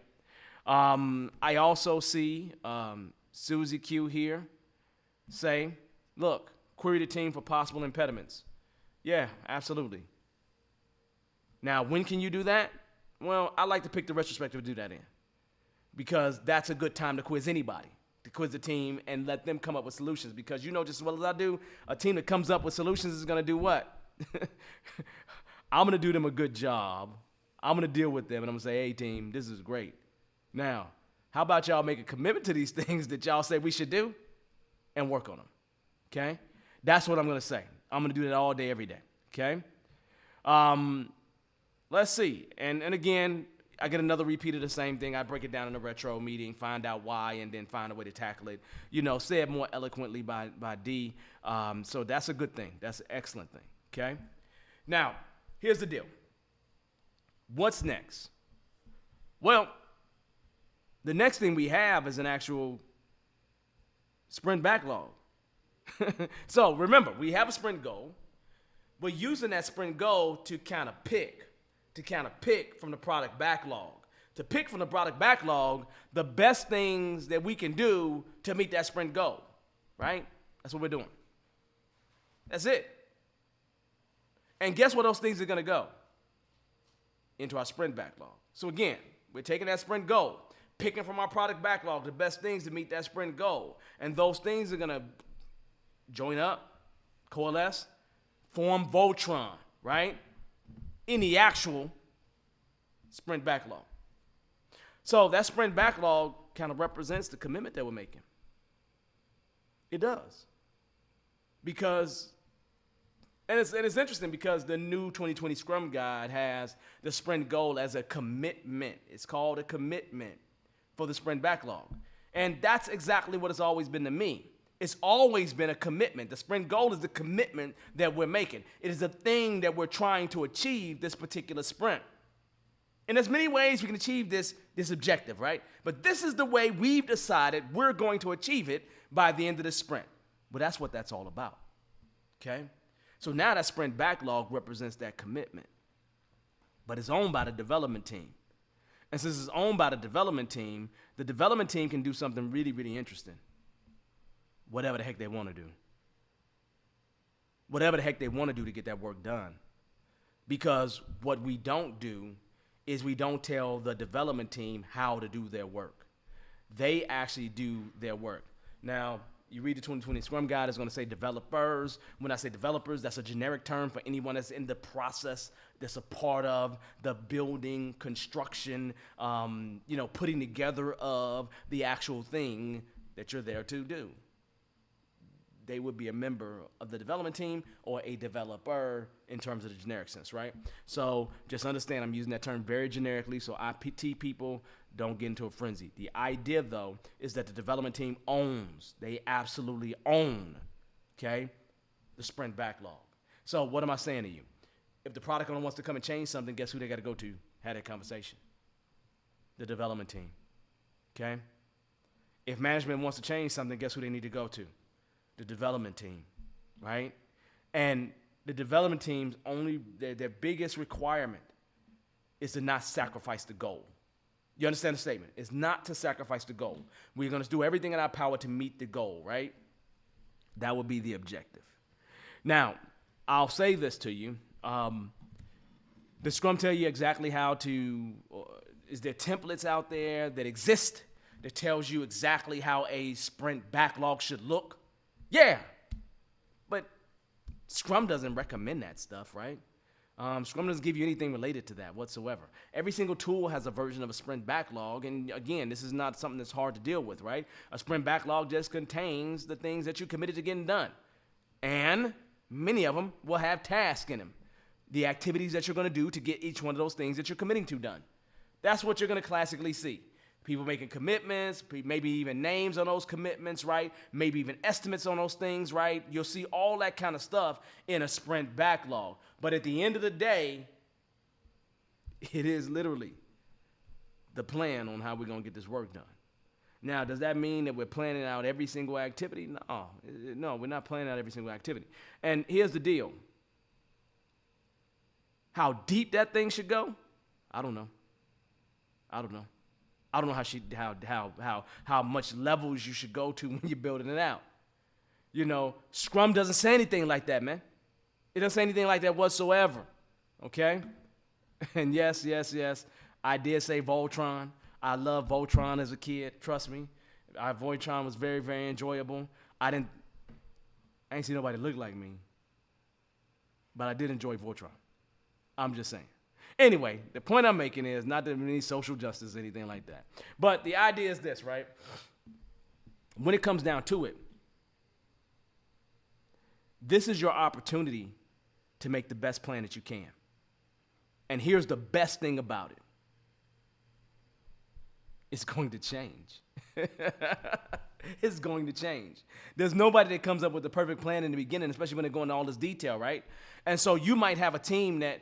I also see Susie Q here say, look, query the team for possible impediments. Yeah, absolutely. Now, when can you do that? Well, I like to pick the retrospective to do that in, because that's a good time to quiz anybody, to quiz the team and let them come up with solutions. Because you know just as well as I do, a team that comes up with solutions is going to do what? I'm going to do them a good job. I'm going to deal with them, and I'm going to say, hey, team, this is great. Now, how about y'all make a commitment to these things that y'all say we should do and work on them, okay? That's what I'm going to say. I'm going to do that all day, every day, okay? Let's see. And again, I get another repeat of the same thing. I break it down in a retro meeting, find out why, and then find a way to tackle it. You know, say it more eloquently by D. So that's a good thing. That's an excellent thing, okay? Now, here's the deal. What's next? Well, the next thing we have is an actual sprint backlog. So remember, we have a sprint goal. We're using that sprint goal to kind of pick from the product backlog. To pick from the product backlog the best things that we can do to meet that sprint goal, right? That's what we're doing. That's it. And guess where those things are going to go? Into our sprint backlog. So again, we're taking that sprint goal, picking from our product backlog the best things to meet that sprint goal. And those things are going to join up, coalesce, form Voltron, right? In the actual sprint backlog. So that sprint backlog kind of represents the commitment that we're making. It does. Because, and it's interesting because the new 2020 Scrum Guide has the sprint goal as a commitment. It's called a commitment for the sprint backlog. And that's exactly what it's always been to me. It's always been a commitment. The sprint goal is the commitment that we're making. It is the thing that we're trying to achieve this particular sprint. And there's many ways we can achieve this objective, right? But this is the way we've decided we're going to achieve it by the end of the sprint. But that's what that's all about, okay? So now that sprint backlog represents that commitment. But it's owned by the development team. And since it's owned by the development team can do something really, really interesting. Whatever the heck they want to do. Whatever the heck they want to do to get that work done. Because what we don't do is we don't tell the development team how to do their work. They actually do their work. Now, you read the 2020 Scrum Guide, it's going to say developers. When I say developers, that's a generic term for anyone that's in the process, that's a part of the building, construction, putting together of the actual thing that you're there to do. They would be a member of the development team or a developer in terms of the generic sense, right? So just understand I'm using that term very generically so IPT people don't get into a frenzy. The idea, though, is that the development team owns, they absolutely own, okay, the sprint backlog. So what am I saying to you? If the product owner wants to come and change something, guess who they got to go to? Have that conversation. The development team, okay? If management wants to change something, guess who they need to go to? The development team, right? And the development team's their biggest requirement is to not sacrifice the goal. You understand the statement? It's not to sacrifice the goal. We're going to do everything in our power to meet the goal, right? That would be the objective. Now, I'll say this to you. Does Scrum tell you exactly how to, is there templates out there that exist that tells you exactly how a sprint backlog should look? Yeah, but Scrum doesn't recommend that stuff, right? Scrum doesn't give you anything related to that whatsoever. Every single tool has a version of a sprint backlog, and again, this is not something that's hard to deal with, right? A sprint backlog just contains the things that you committed to getting done, and many of them will have tasks in them, the activities that you're going to do to get each one of those things that you're committing to done. That's what you're going to classically see. People making commitments, maybe even names on those commitments, right? Maybe even estimates on those things, right? You'll see all that kind of stuff in a sprint backlog. But at the end of the day, it is literally the plan on how we're going to get this work done. Now, does that mean that we're planning out every single activity? No, we're not planning out every single activity. And here's the deal. How deep that thing should go? I don't know. I don't know how much levels you should go to when you're building it out. You know, Scrum doesn't say anything like that, man. It doesn't say anything like that whatsoever, okay? And yes, yes, yes, I did say Voltron. I love Voltron as a kid. Trust me, Voltron was very, very enjoyable. I didn't, I ain't see nobody look like me, but I did enjoy Voltron. I'm just saying. Anyway, the point I'm making is not that any social justice or anything like that. But the idea is this, right? When it comes down to it, this is your opportunity to make the best plan that you can. And here's the best thing about it. It's going to change. It's going to change. There's nobody that comes up with the perfect plan in the beginning, especially when they go into all this detail, right? And so you might have a team that,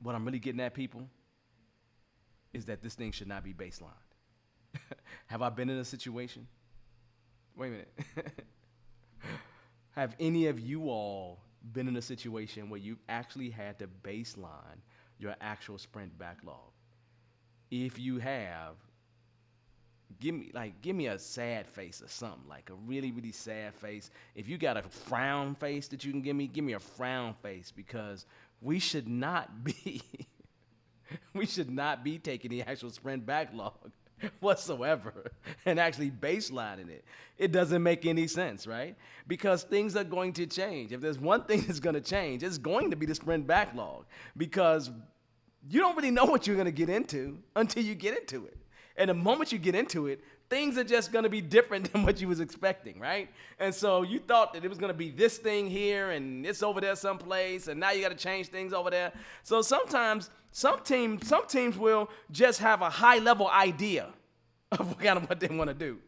what I'm really getting at, people, is that this thing should not be baselined. Have I been in a situation? Wait a minute. Have any of you all been in a situation where you've actually had to baseline your actual sprint backlog? If you have, give me a sad face or something, like a really, really sad face. If you got a frown face that you can give me a frown face, because we should not be we should not be taking the actual sprint backlog whatsoever and actually baselining it. It doesn't make any sense, right? Because things are going to change. If there's one thing that's going to change, it's going to be the sprint backlog, because you don't really know what you're going to get into until you get into it. And the moment you get into it, things are just going to be different than what you was expecting, right? And so you thought that it was going to be this thing here and it's over there someplace, and now you got to change things over there. So sometimes some teams will just have a high level idea of kind of what they want to do.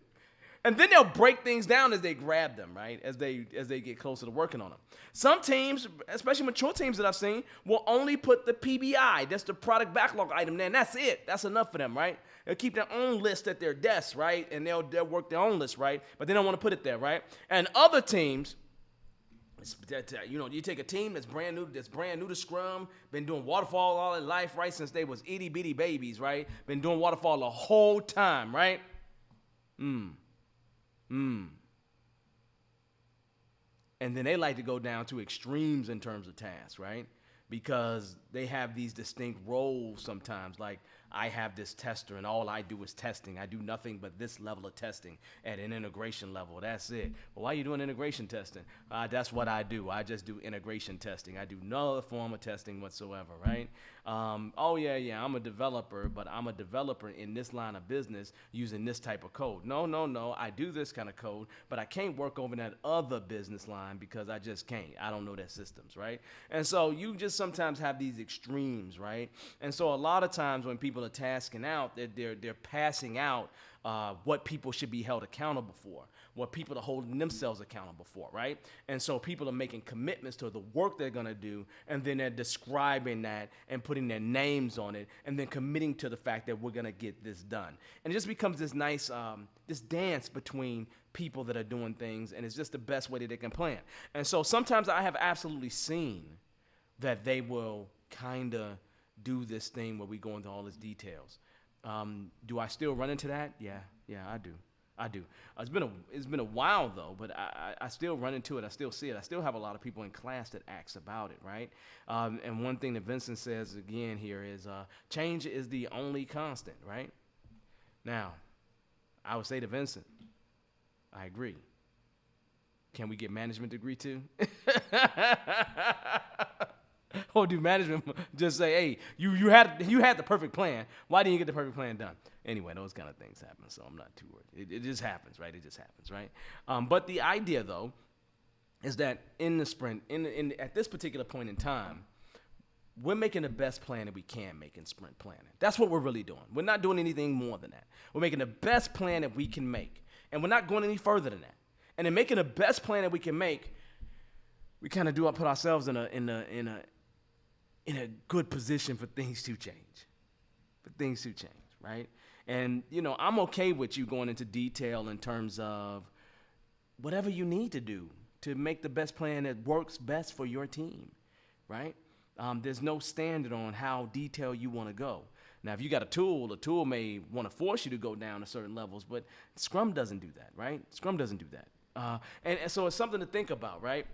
And then they'll break things down as they grab them, right? As they get closer to working on them. Some teams, especially mature teams that I've seen, will only put the PBI, that's the product backlog item there, and that's it. That's enough for them, right? They'll keep their own list at their desk, right? And they'll work their own list, right? But they don't want to put it there, right? And other teams, you take a team that's brand new to Scrum, been doing waterfall all their life, right? Since they was itty bitty babies, right? Been doing waterfall the whole time, right? And then they like to go down to extremes in terms of tasks, right? Because they have these distinct roles sometimes. Like, I have this tester and all I do is testing. I do nothing but this level of testing at an integration level. That's it. Well, why are you doing integration testing? That's what I do. I just do integration testing. I do no other form of testing whatsoever, right? Oh, yeah, I'm a developer, but I'm a developer in this line of business using this type of code. No. I do this kind of code, but I can't work over that other business line because I just can't. I don't know their systems, right? And so you just sometimes have these extremes, right? And so a lot of times when people are tasking out, they're passing out what people should be held accountable for, what people are holding themselves accountable for, right? And so people are making commitments to the work they're going to do, and then they're describing that and putting their names on it, and then committing to the fact that we're going to get this done. And it just becomes this nice this dance between people that are doing things, and it's just the best way that they can plan. And so sometimes I have absolutely seen that they will kind of do this thing where we go into all these details. Do I still run into that? Yeah, I do. It's been a while though, but I still run into it. I still see it. I still have a lot of people in class that ask about it, right? And one thing that Vincent says again here is change is the only constant, right? Now, I would say to Vincent, I agree. Can we get management degree too? Or do management just say, hey, you had the perfect plan. Why didn't you get the perfect plan done? Anyway, those kind of things happen, so I'm not too worried. It just happens, right? It just happens, right? But the idea, though, is that in the sprint, at this particular point in time, we're making the best plan that we can make in sprint planning. That's what we're really doing. We're not doing anything more than that. We're making the best plan that we can make, and we're not going any further than that. And in making the best plan that we can make, we kind of put ourselves in a good position for things to change. Right? And, I'm okay with you going into detail in terms of whatever you need to do to make the best plan that works best for your team, right? There's no standard on how detailed you want to go. Now, if you got a tool may want to force you to go down to certain levels, but Scrum doesn't do that, right? Scrum doesn't do that. And so it's something to think about, right?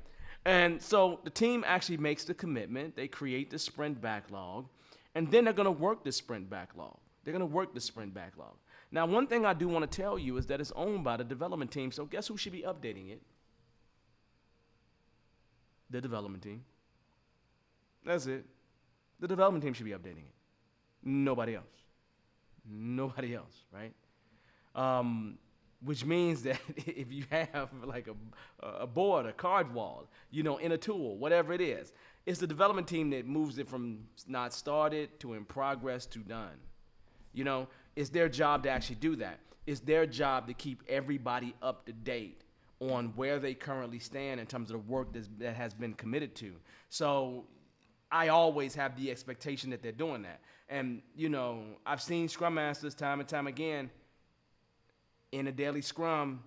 And so the team actually makes the commitment. They create the sprint backlog, and then they're going to work the sprint backlog. They're going to work the sprint backlog. Now, one thing I do want to tell you is that it's owned by the development team. So guess who should be updating it? The development team. That's it. The development team should be updating it. Nobody else. Nobody else, right? Which means that if you have like a board, a card wall, in a tool, whatever it is, it's the development team that moves it from not started to in progress to done. It's their job to actually do that. It's their job to keep everybody up to date on where they currently stand in terms of the work that has been committed to. So I always have the expectation that they're doing that. And, I've seen Scrum Masters time and time again in a daily Scrum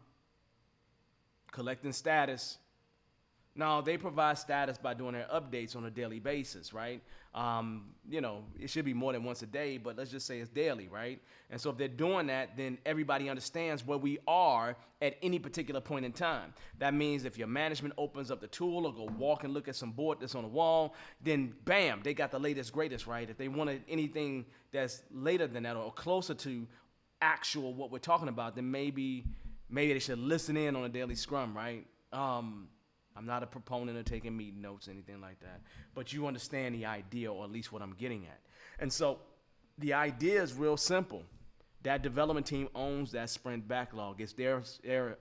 collecting status. Now, they provide status by doing their updates on a daily basis, right? It should be more than once a day, but let's just say it's daily, right? And so if they're doing that, then everybody understands where we are at any particular point in time. That means if your management opens up the tool or go walk and look at some board that's on the wall, then bam, they got the latest, greatest, right? If they wanted anything that's later than that or closer to actual what we're talking about, then maybe they should listen in on a daily Scrum, right? I'm not a proponent of taking meeting notes or anything like that, but you understand the idea, or at least what I'm getting at. And so the idea is real simple. That development team owns that sprint backlog. It's their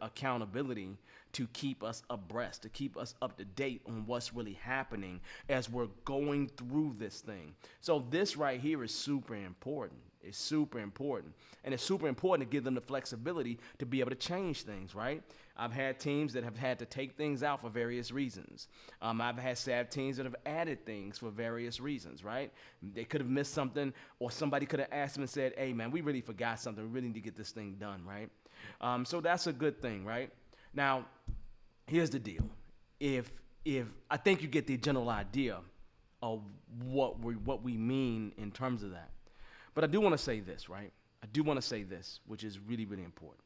accountability to keep us abreast, to keep us up to date on what's really happening as we're going through this thing. So this right here is super important. It's super important. And it's super important to give them the flexibility to be able to change things, right? I've had teams that have had to take things out for various reasons. I've had sad teams that have added things for various reasons, right? They could have missed something, or somebody could have asked them and said, hey, man, we really forgot something. We really need to get this thing done, right? So that's a good thing, right? Now, here's the deal. If I think you get the general idea of what we mean in terms of that. But I do want to say this, right? I do want to say this, which is really, really important.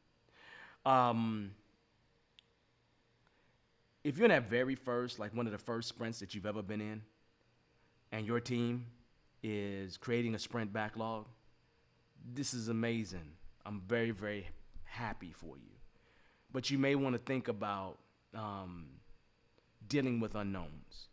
If you're in that very first, like one of the first sprints that you've ever been in, and your team is creating a sprint backlog, this is amazing. I'm very, very happy for you. But you may want to think about dealing with unknowns.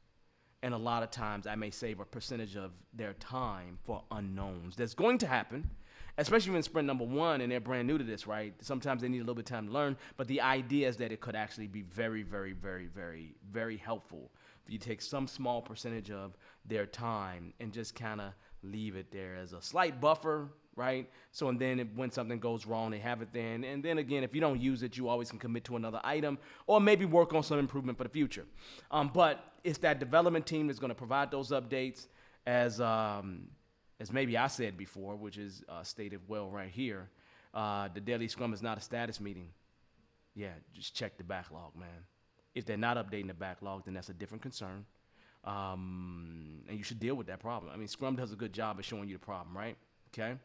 And a lot of times I may save a percentage of their time for unknowns. That's going to happen, especially in sprint number one and they're brand new to this, right? Sometimes they need a little bit of time to learn, but the idea is that it could actually be very, very, very, very, very helpful if you take some small percentage of their time and just kind of leave it there as a slight buffer, right? So, and then when something goes wrong, they have it then. And then again, if you don't use it, you always can commit to another item or maybe work on some improvement for the future. But it's that development team that's going to provide those updates as maybe I said before, which is stated well right here. The daily Scrum is not a status meeting. Yeah, just check the backlog, man. If they're not updating the backlog, then that's a different concern. And you should deal with that problem. I mean, Scrum does a good job of showing you the problem, right? Okay.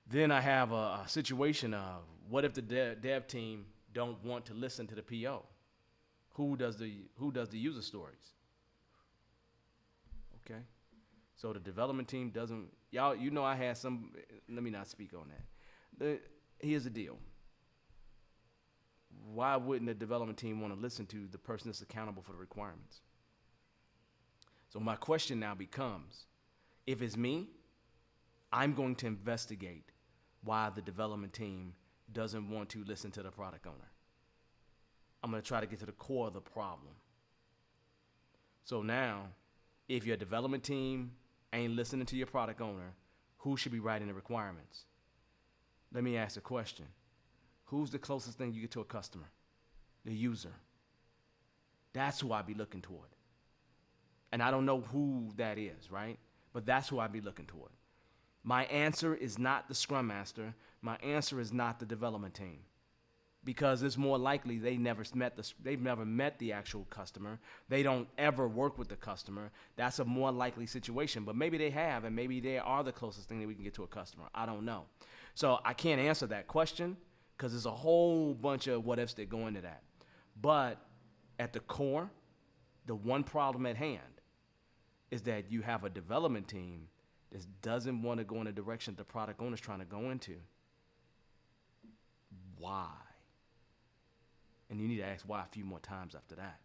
Then I have a situation of what if the dev team don't want to listen to the PO? Who does the user stories? Okay. So the development team doesn't, y'all, I had some, let me not speak on that. Here's the deal. Why wouldn't the development team want to listen to the person that's accountable for the requirements? So my question now becomes, if it's me, I'm going to investigate why the development team doesn't want to listen to the product owner. I'm going to try to get to the core of the problem. So now, if your development team ain't listening to your product owner, who should be writing the requirements? Let me ask a question. Who's the closest thing you get to a customer? The user. That's who I'd be looking toward. And I don't know who that is, right? But that's who I'd be looking toward. My answer is not the Scrum Master. My answer is not the development team. Because it's more likely they've never met the actual customer. They don't ever work with the customer. That's a more likely situation. But maybe they have, and maybe they are the closest thing that we can get to a customer. I don't know. So I can't answer that question because there's a whole bunch of what ifs that go into that. But at the core, the one problem at hand is that you have a development team that doesn't want to go in the direction the product owner's trying to go into. Why? And you need to ask why a few more times after that.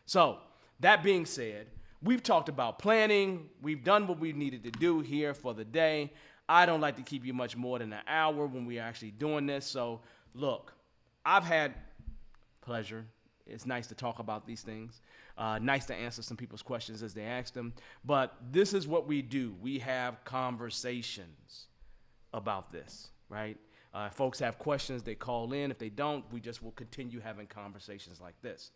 So, that being said, we've talked about planning. We've done what we needed to do here for the day. I don't like to keep you much more than an hour when we're actually doing this. So, look, I've had pleasure. It's nice to talk about these things. Nice to answer some people's questions as they ask them. But this is what we do. We have conversations about this, right? If folks have questions, they call in. If they don't, we just will continue having conversations like this.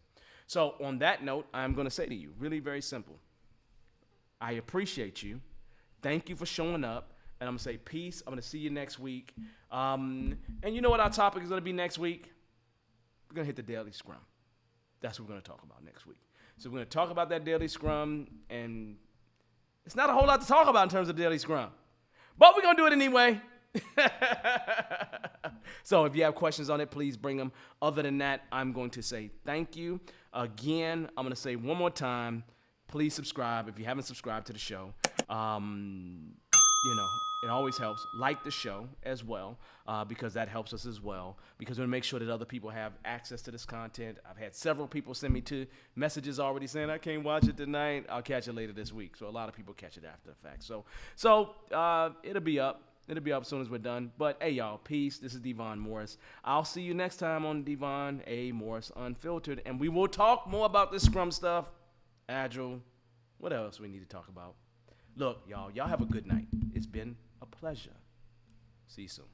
So on that note, I'm going to say to you, really very simple. I appreciate you. Thank you for showing up. And I'm going to say peace. I'm going to see you next week. And you know what our topic is going to be next week? We're going to hit the daily scrum. That's what we're going to talk about next week. So we're going to talk about that daily scrum. And it's not a whole lot to talk about in terms of daily scrum. But we're going to do it anyway. So if you have questions on it, please bring them. Other than that, I'm going to say thank you. Again, I'm going to say one more time, please subscribe if you haven't subscribed to the show. It always helps. Like the show as well, because that helps us as well, because we want to make sure that other people have access to this content. I've had several people send me messages already saying, I can't watch it tonight. I'll catch it later this week. So a lot of people catch it after the fact. So it'll be up. It'll be up as soon as we're done. But, hey, y'all, peace. This is Devon Morris. I'll see you next time on Devon A. Morris Unfiltered. And we will talk more about this Scrum stuff, Agile, what else we need to talk about. Look, y'all have a good night. It's been a pleasure. See you soon.